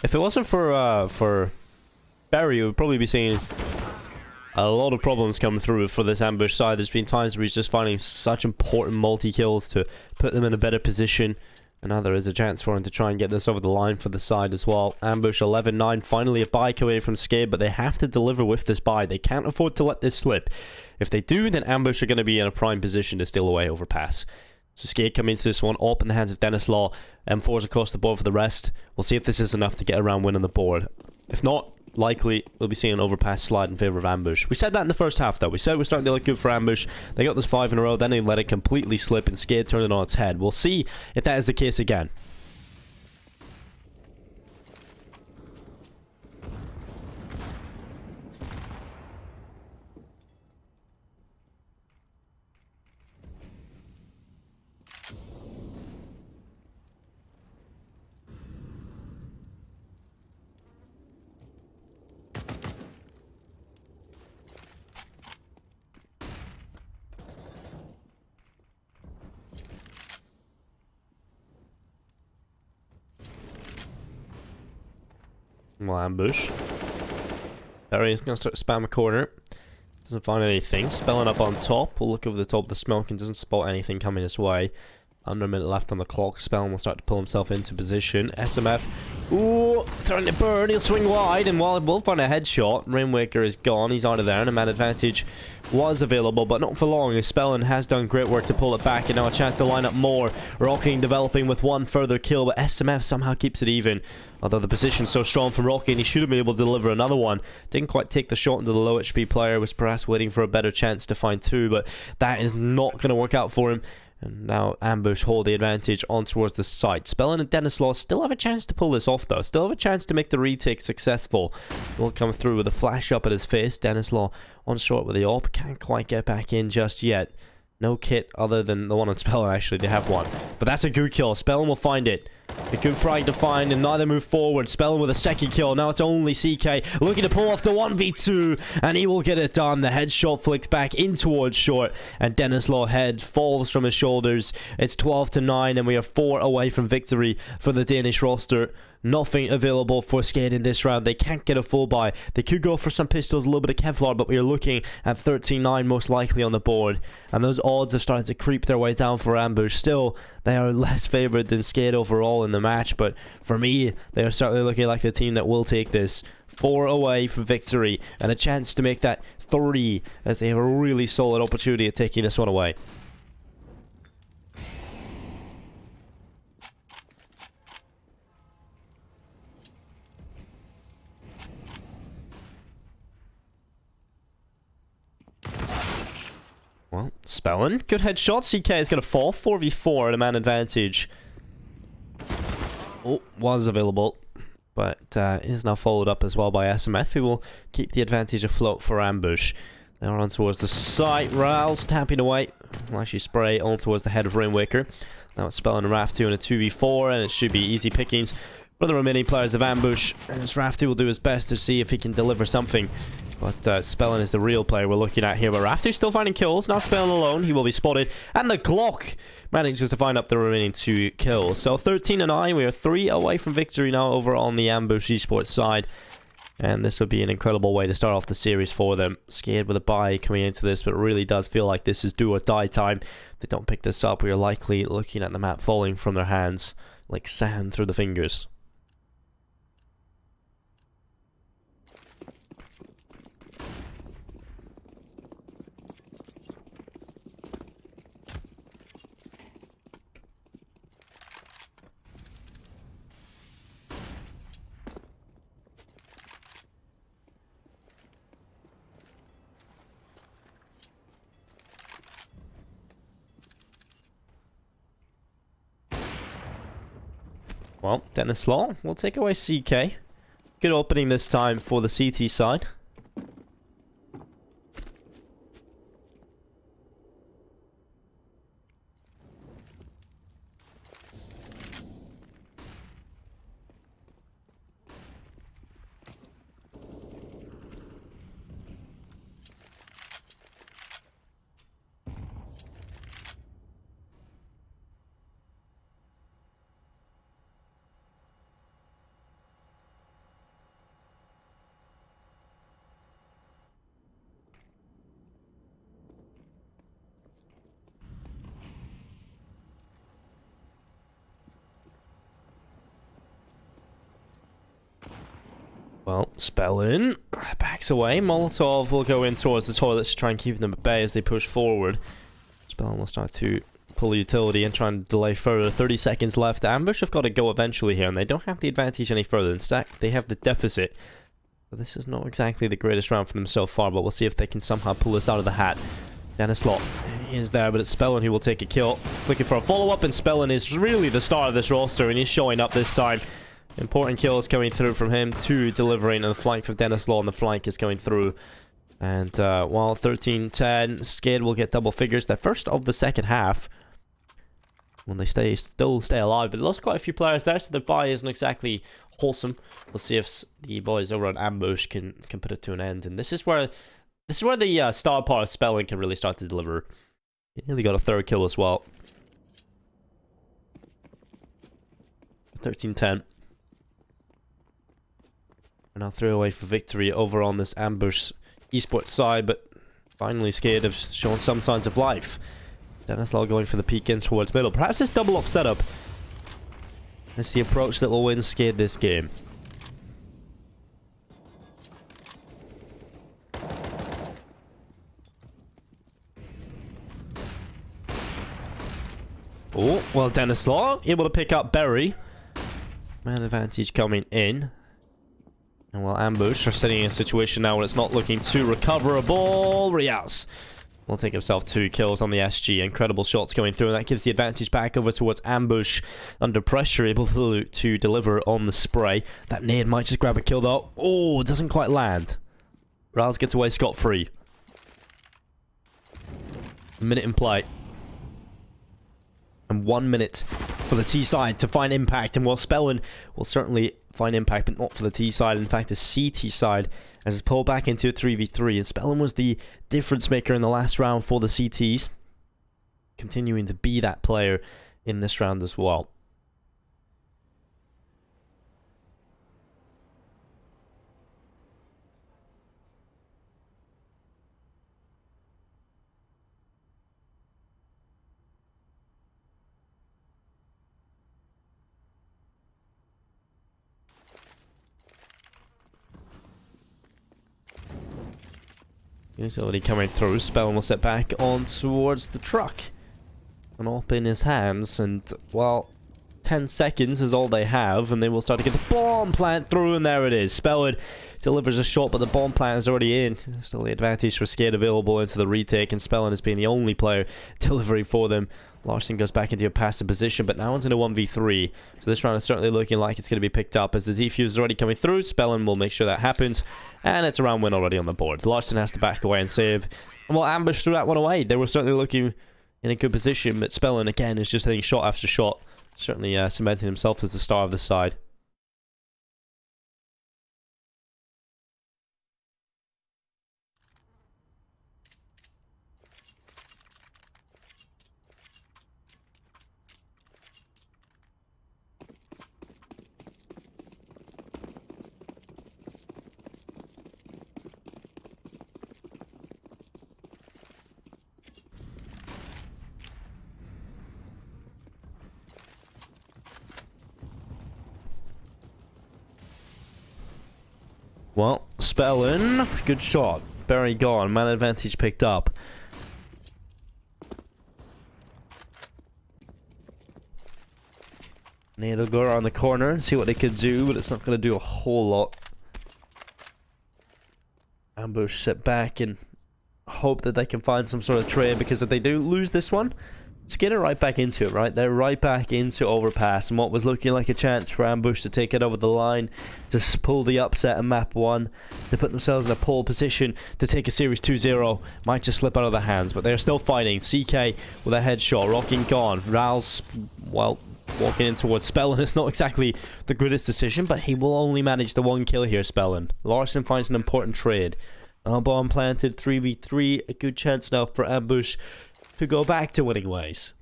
if it wasn't for Barry, we would probably be seeing a lot of problems come through for this Ambush side. There's been times where he's just finding such important multi-kills to put them in a better position. And now there is a chance for him to try and get this over the line for the side as well. Ambush 11-9, finally a bye away from SKADE, but they have to deliver with this bye. They can't afford to let this slip. If they do, then Ambush are going to be in a prime position to steal away Overpass. So SKADE come into this one up in the hands of Dennis Law. M4s across the board for the rest. We'll see if this is enough to get around win on the board. If not, likely we'll be seeing an Overpass slide in favor of Ambush. We said that in the first half though. We said we're starting to look good for Ambush. They got this 5 in a row, then they let it completely slip and SKADE turned it on its head. We'll see if that is the case again. Well, Ambush. Barry is going to start to spam a corner. Doesn't find anything. Spellin up on top. We'll look over the top of the smoke and doesn't spot anything coming his way. Under a minute left on the clock. Spellin will start to pull himself into position. SMF. Ooh, starting to burn. He'll swing wide, and while we'll find a headshot, Rainwaker is gone. He's out of there, and a man advantage was available, but not for long, as Spellin has done great work to pull it back, and now a chance to line up more. Rocking developing with one further kill, but SMF somehow keeps it even. Although the position's so strong from Rocky, and he should have been able to deliver another one. Didn't quite take the shot into the low HP player, was perhaps waiting for a better chance to find two, but that is not going to work out for him. And now Ambush hold the advantage on towards the site. Spellin and Dennis Law still have a chance to pull this off though. Still have a chance to make the retake successful. Will come through with a flash up at his face. Dennis Law on short with the AWP. Can't quite get back in just yet. No kit other than the one on Spellin, actually. They have one. But that's a good kill. Spellin will find it. A good frag to find and neither move forward. Spellin with a second kill. Now it's only CK looking to pull off the 1v2. And he will get it done. The headshot flicks back in towards short. And Dennis Law head falls from his shoulders. It's 12-9 and we are 4 away from victory for the Danish roster. Nothing available for SKADE in this round. They can't get a full buy. They could go for some pistols, a little bit of Kevlar, but we are looking at 13-9 most likely on the board. And those odds have started to creep their way down for Ambush. Still, they are less favored than SKADE overall in the match, but for me, they are certainly looking like the team that will take this. 4 away for victory, and a chance to make that 3, as they have a really solid opportunity of taking this one away. Well, Spellin, good headshot. CK is going to fall. 4v4 at a man advantage. Oh, was available. But is now followed up as well by SMF, who will keep the advantage afloat for Ambush. They are on towards the site. Ral's tapping away. Will actually spray on towards the head of Rainwaker. Now it's Spellin and Raf2 in a 2v4, and it should be easy pickings for the remaining players of Ambush. And Raf2 will do his best to see if he can deliver something. But Spellin is the real player we're looking at here. But Rafter's still finding kills. Now Spellin alone. He will be spotted. And the Glock manages to find up the remaining 2 kills. So 13-9. We are 3 away from victory now over on the Ambush esports side. And this would be an incredible way to start off the series for them. SKADE with a bye coming into this, but it really does feel like this is do or die time. If they don't pick this up, we are likely looking at the map falling from their hands like sand through the fingers. Well, Dennis Law will take away CK. Good opening this time for the CT side. Well, Spellin backs away. Molotov will go in towards the toilets to try and keep them at bay as they push forward. Spellin will start to pull utility and try and delay further. 30 seconds left. Ambush have got to go eventually here, and they don't have the advantage any further. Instead, they have the deficit. But this is not exactly the greatest round for them so far, but we'll see if they can somehow pull this out of the hat. Dennis Law is there, but it's Spellin who will take a kill. Looking for a follow-up, and Spellin is really the star of this roster, and he's showing up this time. Important kills coming through from him, 2 delivering, and the flank from Dennis Law on the flank is going through. And while 13-10, SKADE will get double figures, the first of the second half. When they still stay alive, but they lost quite a few players there, so the bye isn't exactly wholesome. We'll see if the boys over on Ambush can put it to an end. And this is where the star part of Spellin can really start to deliver. He nearly got a 3rd kill as well. 13-10. We're now 3 away for victory over on this Ambush esports side, but finally SKADE have shown some signs of life. Dennis Law going for the peek in towards middle. Perhaps this double up setup is the approach that will win SKADE this game. Oh, well, Dennis Law able to pick up Berry. Man advantage coming in. And while Ambush are sitting in a situation now where it's not looking too recoverable, Riaz will take himself 2 kills on the SG. Incredible shots going through, and that gives the advantage back over towards Ambush. Under pressure, able to deliver on the spray. That nade might just grab a kill though. Oh, it doesn't quite land. Riaz gets away scot-free. A minute in play. And 1 minute for the T side to find impact, and while Spellin will certainly find impact, but not for the T side. In fact, the CT side as it's pulled back into a 3v3, and Spellin was the difference maker in the last round for the CTs, continuing to be that player in this round as well. Utility coming through. Spellin will sit back on towards the truck. An op in his hands, and well, 10 seconds is all they have, and they will start to get the bomb plant through, and there it is. Spellin delivers a shot, but the bomb plant is already in. Still the advantage for SKADE available into the retake, and Spellin has been the only player delivering for them. Larson goes back into a passive position, but now it's in a 1v3. So this round is certainly looking like it's going to be picked up as the defuse is already coming through. Spellin will make sure that happens, and it's a round win already on the board. Larson has to back away and save. And well, Ambush threw that one away. They were certainly looking in a good position, but Spellin again is just hitting shot after shot. Certainly cementing himself as the star of the side. Well, Spellin, good shot. Berry gone. Man advantage picked up. Nade will go around the corner and see what they could do, but it's not going to do a whole lot. Ambush sit back and hope that they can find some sort of trade, because if they do lose this one, SKADE right back into it, right? They're right back into Overpass, and what was looking like a chance for Ambush to take it over the line, to pull the upset in map 1, to put themselves in a pole position to take a series 2-0, might just slip out of their hands, but they're still fighting. CK with a headshot, Rocking gone. Ral's, well, walking in towards Spellin. It's not exactly the greatest decision, but he will only manage the 1 kill here, Spellin. Larson finds an important trade. Bomb planted, 3v3, a good chance now for Ambush to go back to winning ways.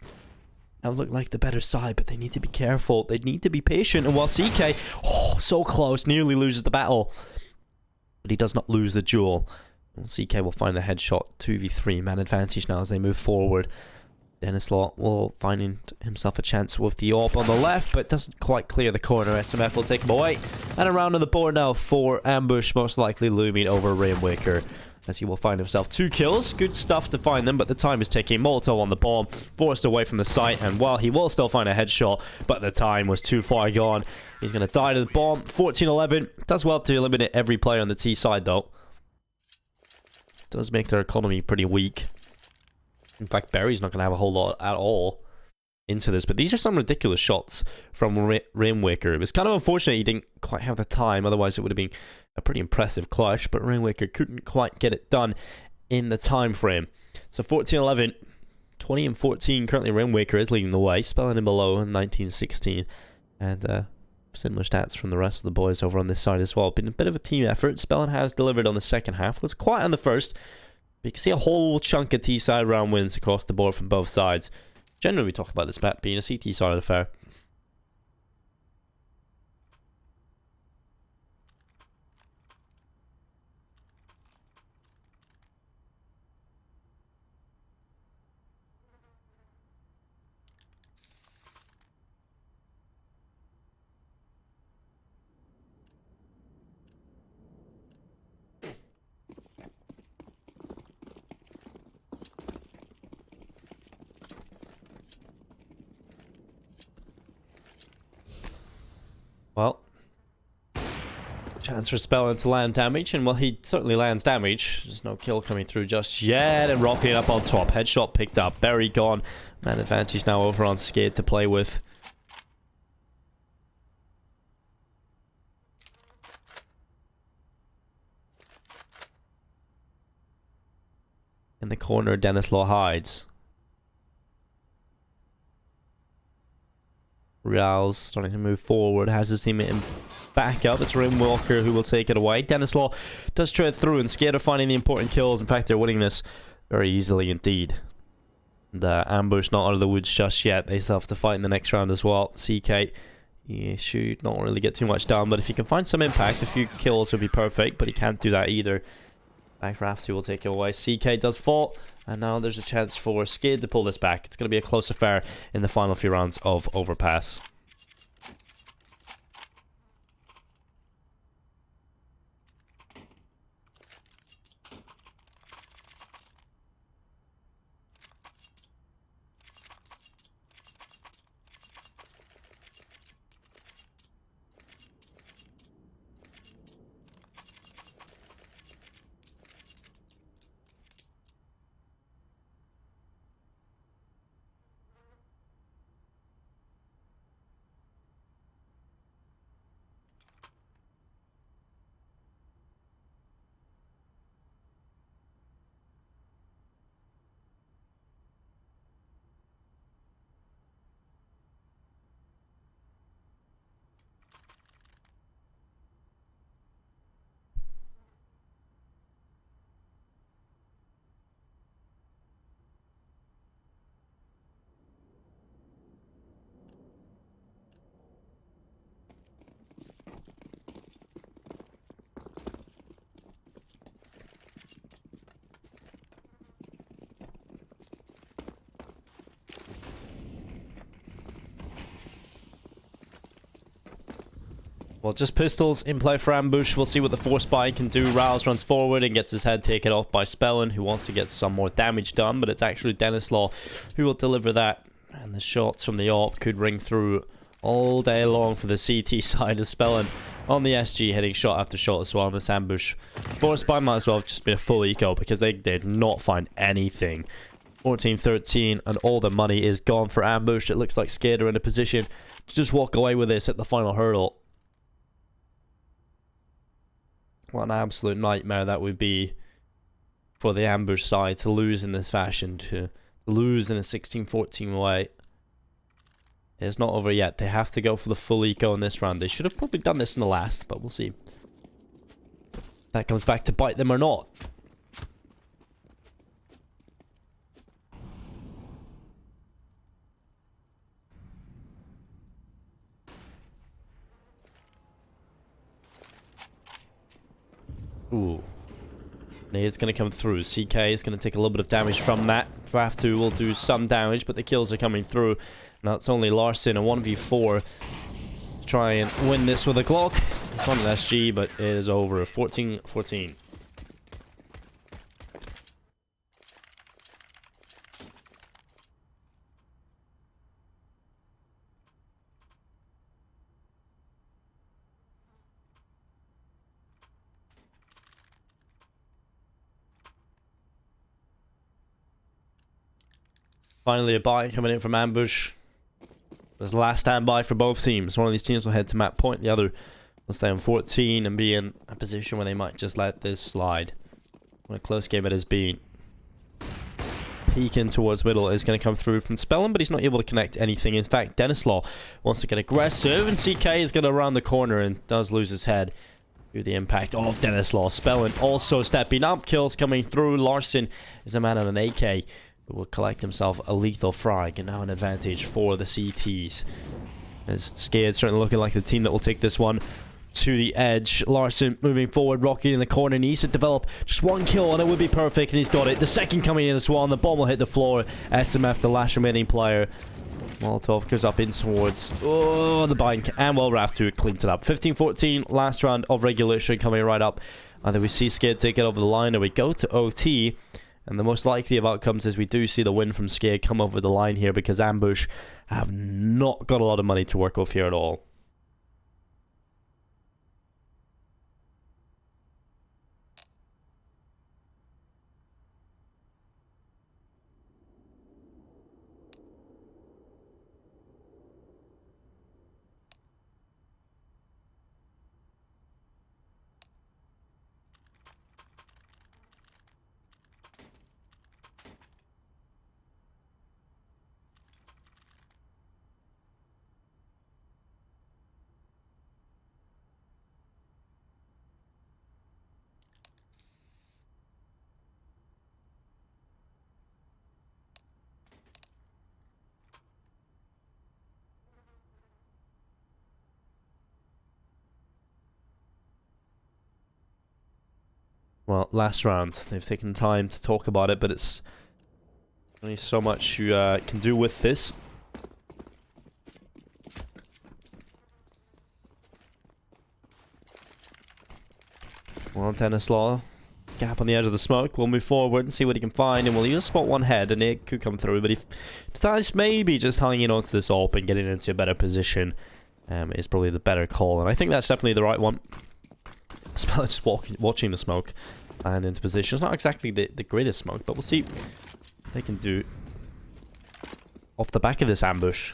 Now look like the better side, but they need to be careful. They need to be patient. And while CK, oh, so close, nearly loses the battle, but he does not lose the duel. Well, CK will find the headshot. 2v3, man advantage now as they move forward. Denislaw will find himself a chance with the AWP on the left, but doesn't quite clear the corner. SMF will take him away. And around on the board now for Ambush, most likely looming over Rainwaker, as he will find himself 2 kills. Good stuff to find them, but the time is ticking. Molotov on the bomb, forced away from the site, and while he will still find a headshot, but the time was too far gone. He's going to die to the bomb. 14-11. Does well to eliminate every player on the T side, though. Does make their economy pretty weak. In fact, Barry's not going to have a whole lot at all into this, but these are some ridiculous shots from Rainwaker. It was kind of unfortunate he didn't quite have the time, otherwise it would have been a pretty impressive clutch, but Rainwaker couldn't quite get it done in the time frame. So 14-11, 20-14, currently Rainwaker is leading the way, Spellin in below, 19-16, and similar stats from the rest of the boys over on this side as well. Been a bit of a team effort. Spellin has delivered on the second half, was quiet on the first, but you can see a whole chunk of T-side round wins across the board from both sides. Generally, we talk about this map being a CT side affair. Well, chance for Spellin to land damage, and well, he certainly lands damage. There's no kill coming through just yet, and rocking up on top. Headshot picked up, Berry gone. Man advantage now over on SKADE to play with. In the corner, Denislaw hides. Real's starting to move forward, has his teammate in back up. It's Rainwaker who will take it away. Denislaw does tread through, and SKADE are finding the important kills. In fact, they're winning this very easily indeed. The Ambush not out of the woods just yet. They still have to fight in the next round as well. CK, he should not really get too much down, but if he can find some impact, a few kills would be perfect, but he can't do that either. Back Rafty will take it away. CK does fall, and now there's a chance for SKADE to pull this back. It's going to be a close affair in the final few rounds of Overpass. Well, just pistols in play for Ambush. We'll see what the force buy can do. Rouse runs forward and gets his head taken off by Spellin, who wants to get some more damage done, but it's actually Denislaw who will deliver that. And the shots from the AWP could ring through all day long for the CT side of Spellin on the SG, hitting shot after shot as well on this Ambush. Force buy might as well have just been a full eco, because they did not find anything 14-13, and all the money is gone for Ambush. It looks like SKADE are in a position to just walk away with this at the final hurdle. What an absolute nightmare that would be for the Ambush side to lose in this fashion, to lose in a 16-14 way. It's not over yet. They have to go for the full eco in this round. They should have probably done this in the last, but we'll see. That comes back to bite them or not. Ooh. Nade's going to come through. CK is going to take a little bit of damage from that. Draft2 will do some damage, but the kills are coming through. Now it's only Larson, a 1v4. Try and win this with a Glock. It's on an SG, but it is over. 14-14. Finally, a buy coming in from Ambush. This is the last standby for both teams. One of these teams will head to map point, the other will stay on 14 and be in a position where they might just let this slide. What a close game it has been. Peeking towards middle is going to come through from Spellin, but he's not able to connect anything. In fact, Denislaw wants to get aggressive, and CK is going to round the corner and does lose his head through the impact of Denislaw. Spellin also stepping up, kills coming through. Larson is a man on an AK. Will collect himself a lethal frag, and now an advantage for the CTs. As SKADE certainly looking like the team that will take this one to the edge. Larson moving forward, Rocky in the corner, needs to develop just one kill and it would be perfect, and he's got it. The second coming in as well, and the bomb will hit the floor. SMF, the last remaining player. Molotov goes up in towards the bank, and well, Raft2 cleans it up. 15-14, last round of regulation coming right up. Either we see SKADE take it over the line, or we go to OT. And the most likely of outcomes is we do see the win from SKADE come over the line here, because Ambush have not got a lot of money to work with here at all. Well, last round, they've taken time to talk about it, but it's only so much you can do with this. Well, Denislaw, gap on the edge of the smoke. We'll move forward and see what he can find, and we'll use spot one head, and it could come through, but if decides maybe just hanging onto this AWP and getting into a better position is probably the better call, and I think that's definitely the right one. Just watching the smoke and into position. It's not exactly the greatest smoke, but we'll see what they can do off the back of this ambush.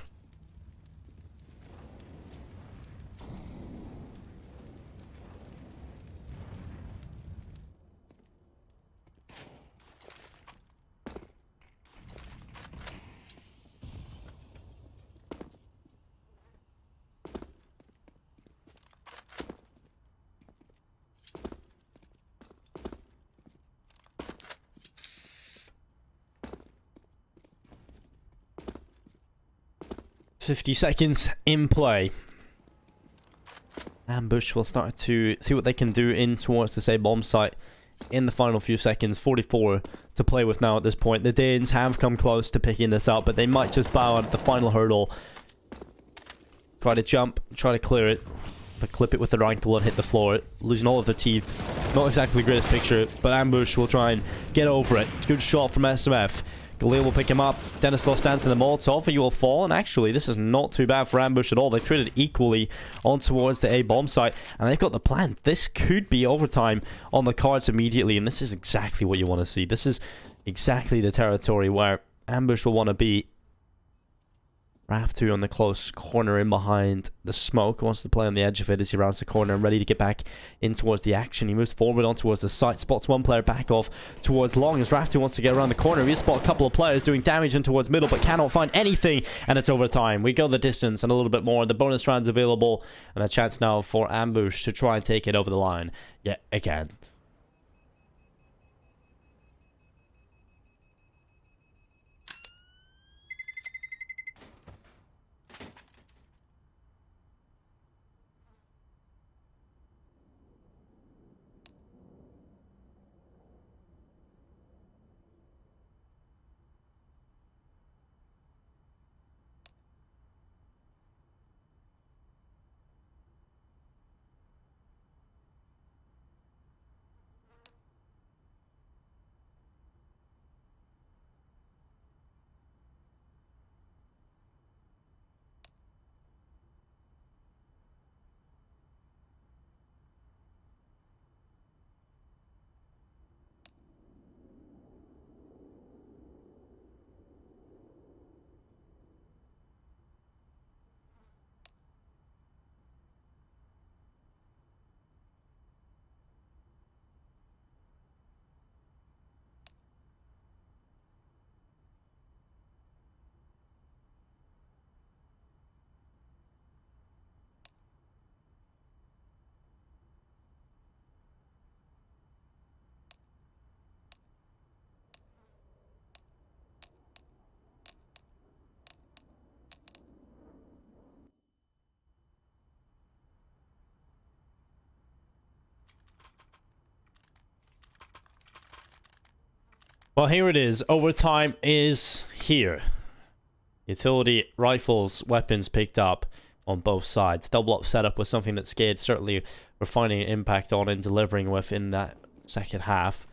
$50 seconds in play. Ambush will start to see what they can do in towards this A bomb site in the final few seconds. 44 to play with now at this point. The Danes have come close to picking this up, but they might just bow at the final hurdle. Try to jump, try to clear it, but clip it with their ankle and hit the floor, losing all of their teeth. Not exactly the greatest picture, but Ambush will try and get over it. Good shot from SMF. Galil will pick him up. Denislaw stands in the Molotov, and he will fall. And actually, this is not too bad for Ambush at all. They traded equally on towards the A bomb site, and they've got the plant. This could be overtime on the cards immediately, and this is exactly what you want to see. This is exactly the territory where Ambush will want to be. Raf2 on the close corner in behind the smoke. Wants to play on the edge of it as he rounds the corner and ready to get back in towards the action. He moves forward on towards the site. Spots one player back off towards long as Raf2 wants to get around the corner. We spot a couple of players doing damage in towards middle but cannot find anything. And it's overtime. We go the distance and a little bit more. The bonus round's available. And a chance now for Ambush to try and take it over the line yet again. Well, here it is. Overtime is here. Utility rifles, weapons picked up on both sides. Double up setup was something that SKADE certainly were finding an impact on and delivering with in that second half.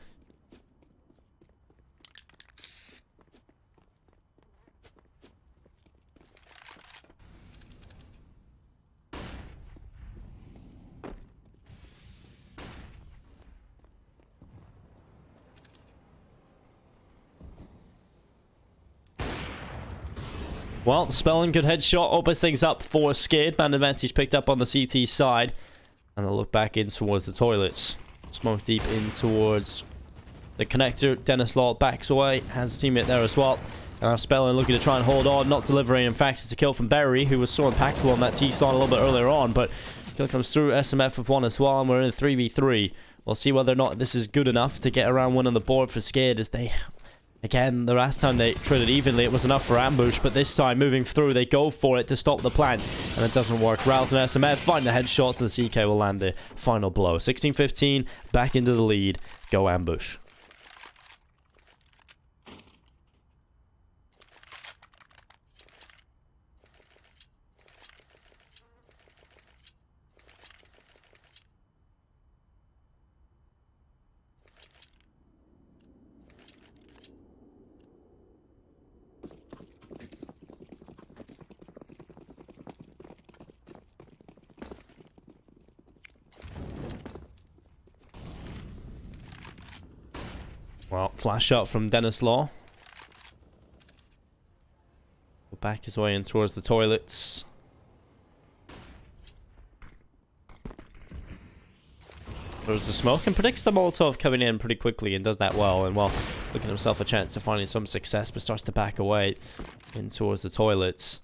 Well, Spelling, good headshot, opens things up for SKADE. Man advantage picked up on the CT side. And they'll look back in towards the toilets. Smoke deep in towards the connector. Dennis Law backs away, has a teammate there as well. And now Spelling looking to try and hold on, not delivering. In fact, it's a kill from Berry, who was so impactful on that T-slot a little bit earlier on. But kill comes through, SMF with one as well, and we're in a 3v3. We'll see whether or not this is good enough to get around one on the board for SKADE as they... Again, the last time they traded evenly, it was enough for Ambush, but this time, moving through, they go for it to stop the plant, and it doesn't work. Rouse and SMF find the headshots, and the CK will land the final blow. 16-15, back into the lead. Go Ambush. Well, flash shot from Dennis Law. We'll back his way in towards the toilets. There's the smoke and predicts the Molotov coming in pretty quickly and does that well. And well, looking himself a chance of finding some success, but starts to back away in towards the toilets.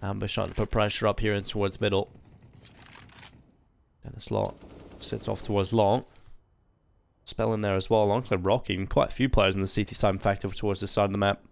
Ambush trying to put pressure up here in towards middle. Dennis Law sits off towards long. Spell in there as well, alongside Rocky, and quite a few players in the CT side, in fact, over towards this side of the map.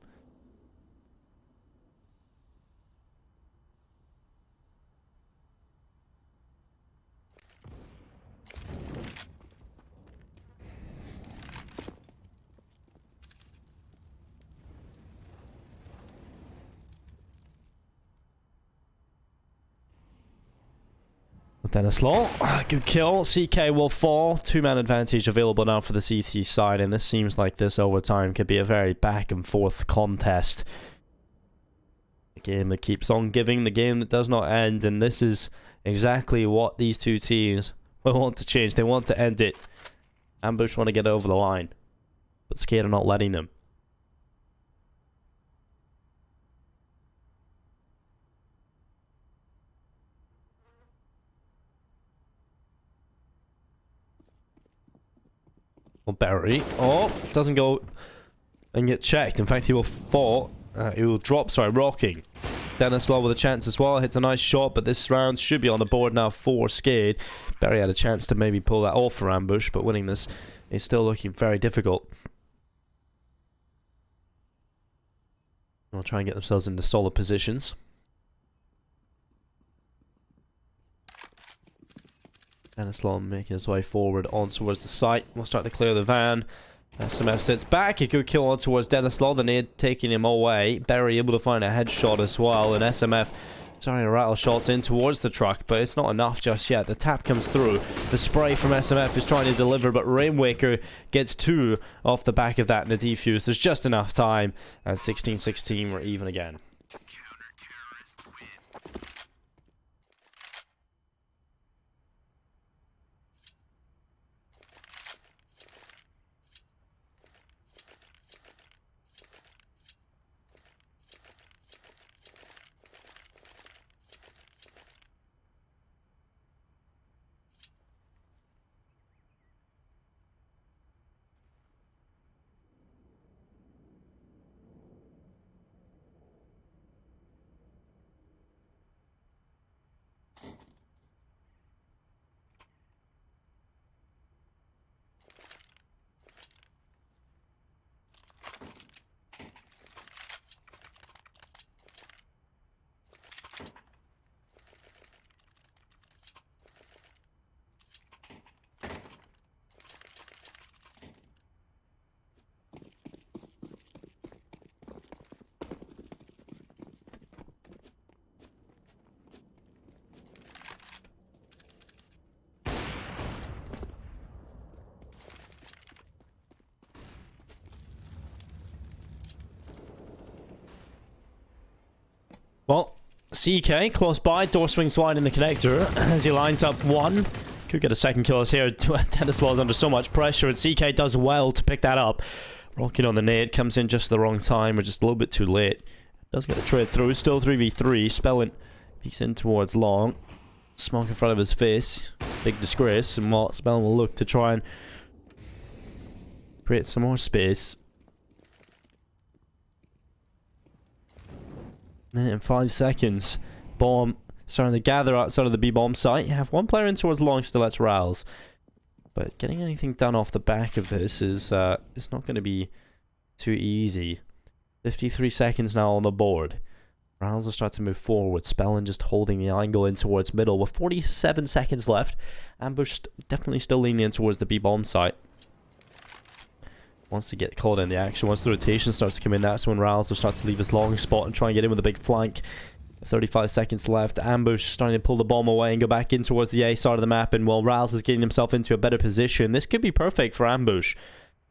Dennis Law, good kill. CK will fall. Two-man advantage available now for the CT side, and this seems like this overtime could be a very back-and-forth contest. A game that keeps on giving, the game that does not end, and this is exactly what these two teams will want to change. They want to end it. Ambush want to get over the line, but SKADE are not letting them. Well, Barry. Oh, doesn't go and get checked. In fact, he will fall. He will drop, sorry, rocking. Denislaw with a chance as well. Hits a nice shot, but this round should be on the board now for SKADE. Barry had a chance to maybe pull that off for Ambush, but winning this is still looking very difficult. They'll try and get themselves into solid positions. Denislaw making his way forward on towards the site. We'll start to clear the van. SMF sits back. A good kill on towards Denislaw. The nade taking him away. Barry able to find a headshot as well. And SMF starting to rattle shots in towards the truck, but it's not enough just yet. The tap comes through. The spray from SMF is trying to deliver, but Rainwaker gets 2 off the back of that in the defuse. There's just enough time. And 16-16, we're even again. Well, CK close by, door swings wide in the connector as he lines up one. Could get a second kill as here. Denislaw's under so much pressure, and CK does well to pick that up. Rocking on the nade, comes in just the wrong time, or just a little bit too late. Does get a trade through, still 3v3. Spellin peeks in towards long. Smoke in front of his face. Big disgrace, and what Spellin will look to try and create some more space. Minute and 5 seconds. Bomb starting to gather outside of the B-bomb site. You have one player in towards long, still that's Rouse. But getting anything done off the back of this is it's not going to be too easy. 53 seconds now on the board. Rouse will start to move forward. Spellin just holding the angle in towards middle with 47 seconds left. Ambush definitely still leaning in towards the B-bomb site. Wants to get caught in the action. Once the rotation starts to come in, that's when Rouse will start to leave his long spot and try and get in with a big flank. 35 seconds left. Ambush starting to pull the bomb away and go back in towards the A side of the map. And while Rouse is getting himself into a better position, this could be perfect for Ambush,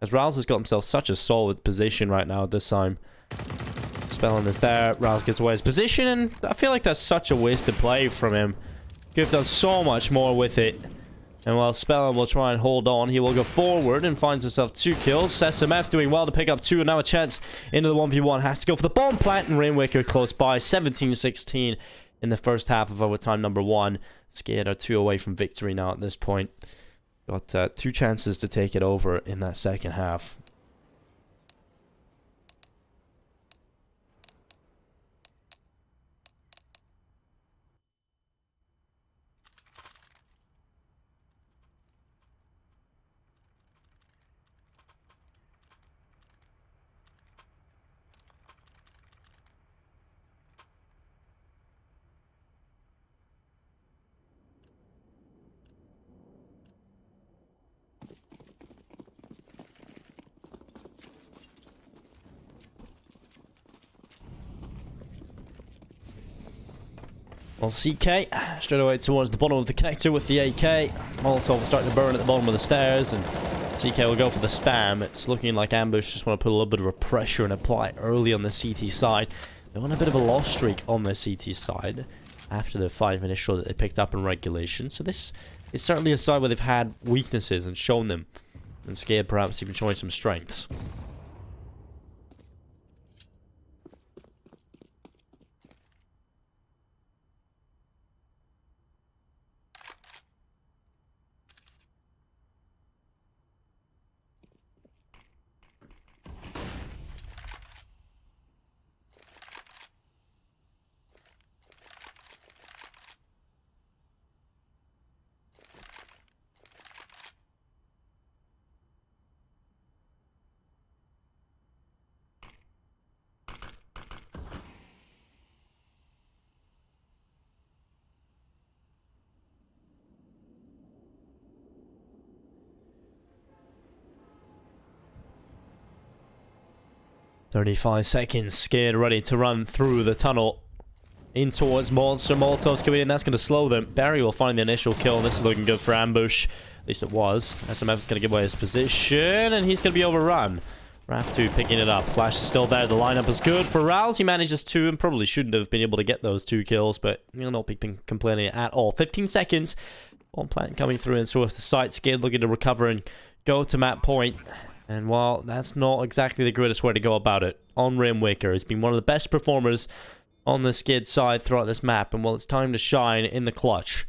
as Rouse has got himself such a solid position right now at this time. Spellin is there. Rouse gets away his position, and I feel like that's such a wasted play from him. Could have done so much more with it. And while Spellin will try and hold on, he will go forward and finds himself 2 kills. SMF doing well to pick up 2, and now a chance into the 1v1. Has to go for the bomb plant, and Rainwaker close by. 17-16 in the first half of overtime number 1. SKADE are 2 away from victory now at this point. Got 2 chances to take it over in that second half. Well, CK straight away towards the bottom of the connector with the AK. Molotov starting to burn at the bottom of the stairs, and CK will go for the spam. It's looking like Ambush just want to put a little bit of a pressure and apply early on the CT side. They want a bit of a loss streak on the CT side after the 5 initial that they picked up in regulation. So this is certainly a side where they've had weaknesses and shown them, and SKADE perhaps even showing some strengths. 35 seconds. SKADE ready to run through the tunnel in towards Monster. Molotov's coming in. That's going to slow them. Barry will find the initial kill. This is looking good for ambush. At least it was. SMF's going to give away his position, and he's going to be overrun. Raf2 picking it up. Flash is still there. The lineup is good for Rouse. He manages 2 and probably shouldn't have been able to get those 2 kills, but he'll not be complaining at all. 15 seconds. One plant coming through and towards the site. SKADE looking to recover and go to map point. And while that's not exactly the greatest way to go about it, on Rainwaker has been one of the best performers on the SKADE side throughout this map. And while it's time to shine in the clutch,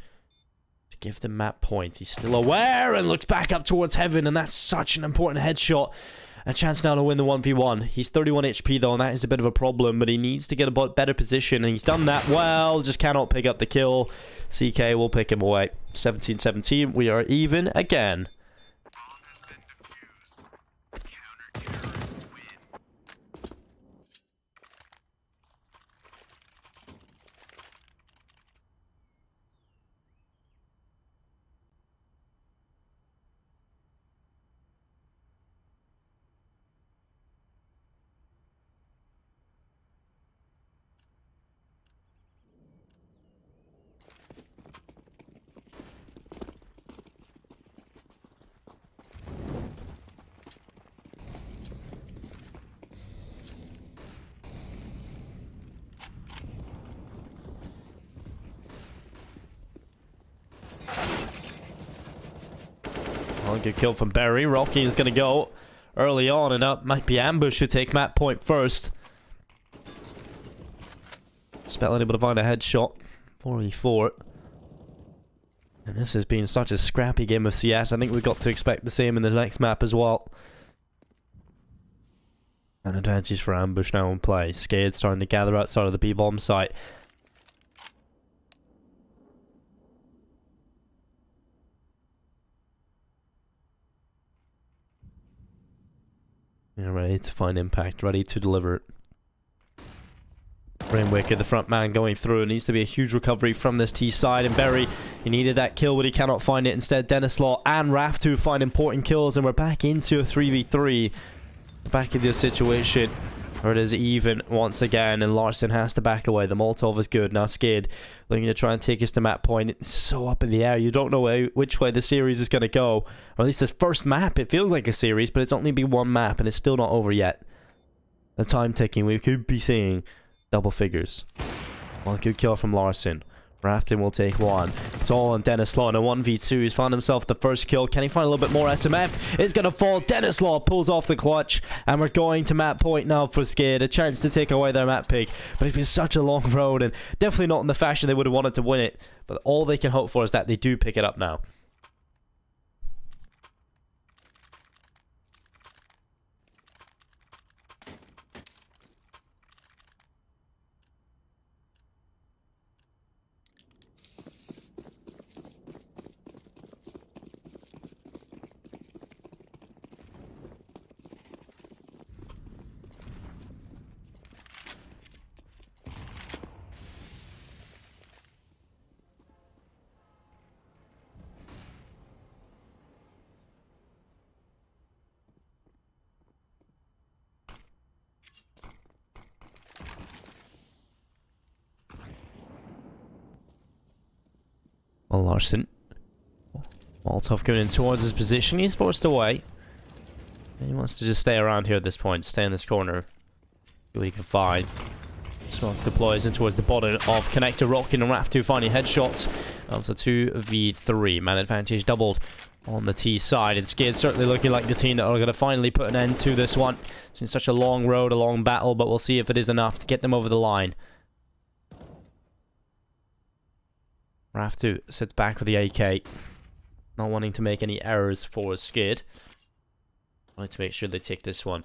to give them map point, he's still aware and looks back up towards heaven. And that's such an important headshot. A chance now to win the 1v1. He's 31 HP though, and that is a bit of a problem, but he needs to get a better position, and he's done that well, just cannot pick up the kill. CK will pick him away. 17-17, we are even again. Well, good kill from Barry. Rocky is going to go early on, and up might be ambush to take map point first. Spell able to find a headshot. 4v4. And this has been such a scrappy game of CS. I think we've got to expect the same in the next map as well. An advantage for ambush now in play. SKADE starting to gather outside of the B-bomb site. Yeah, ready to find impact, ready to deliver it. Rainwaker, the front man going through. It needs to be a huge recovery from this T side. And Berry, he needed that kill, but he cannot find it. Instead, Denislaw and Raf2 find important kills, and we're back into a 3v3. Back into a situation where it is even once again, and Larson has to back away. The Molotov is good. Now SKADE looking to try and take us to map point. It's so up in the air. You don't know which way the series is going to go. Or at least this first map, it feels like a series, but it's only been one map, and it's still not over yet. The time ticking, we could be seeing double figures. One good kill from Larson. Rafton will take one. It's all on Denislaw in a 1v2. He's found himself the first kill. Can he find a little bit more? SMF is going to fall. Denislaw pulls off the clutch. And we're going to map point now for SKADE. A chance to take away their map pick. But it's been such a long road, and definitely not in the fashion they would have wanted to win it. But all they can hope for is that they do pick it up now. Well, Larson. Molotov going in towards his position. He's forced away. And he wants to just stay around here at this point. Stay in this corner. See what he can find. Smoke deploys in towards the bottom of Connector. Rocking and Raf2 finding headshots. That's a 2v3. Man advantage doubled on the T side. And SKADE certainly looking like the team that are going to finally put an end to this one. It's been such a long road, a long battle, but we'll see if it is enough to get them over the line. Raf2 sits back with the AK, not wanting to make any errors for SKADE. Wanting to make sure they take this one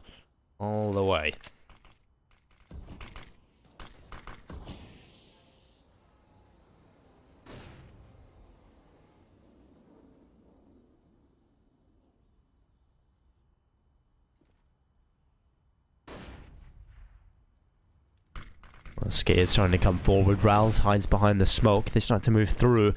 all the way. SKADE starting to come forward. Rals hides behind the smoke. They start to move through.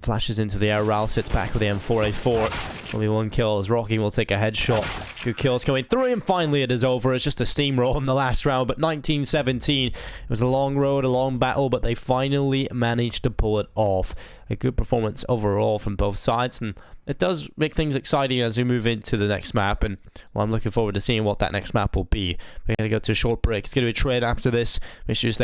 flashes into the air. Ral sits back with the M4A4. Only one kill as Rocking will take a headshot. 2 kills coming through, and finally it is over. It's just a steamroll in the last round, but 19-17. It was a long road, a long battle, but they finally managed to pull it off. A good performance overall from both sides, and it does make things exciting as we move into the next map, and well, I'm looking forward to seeing what that next map will be. We're going to go to a short break. It's going to be a trade after this. Make sure you stay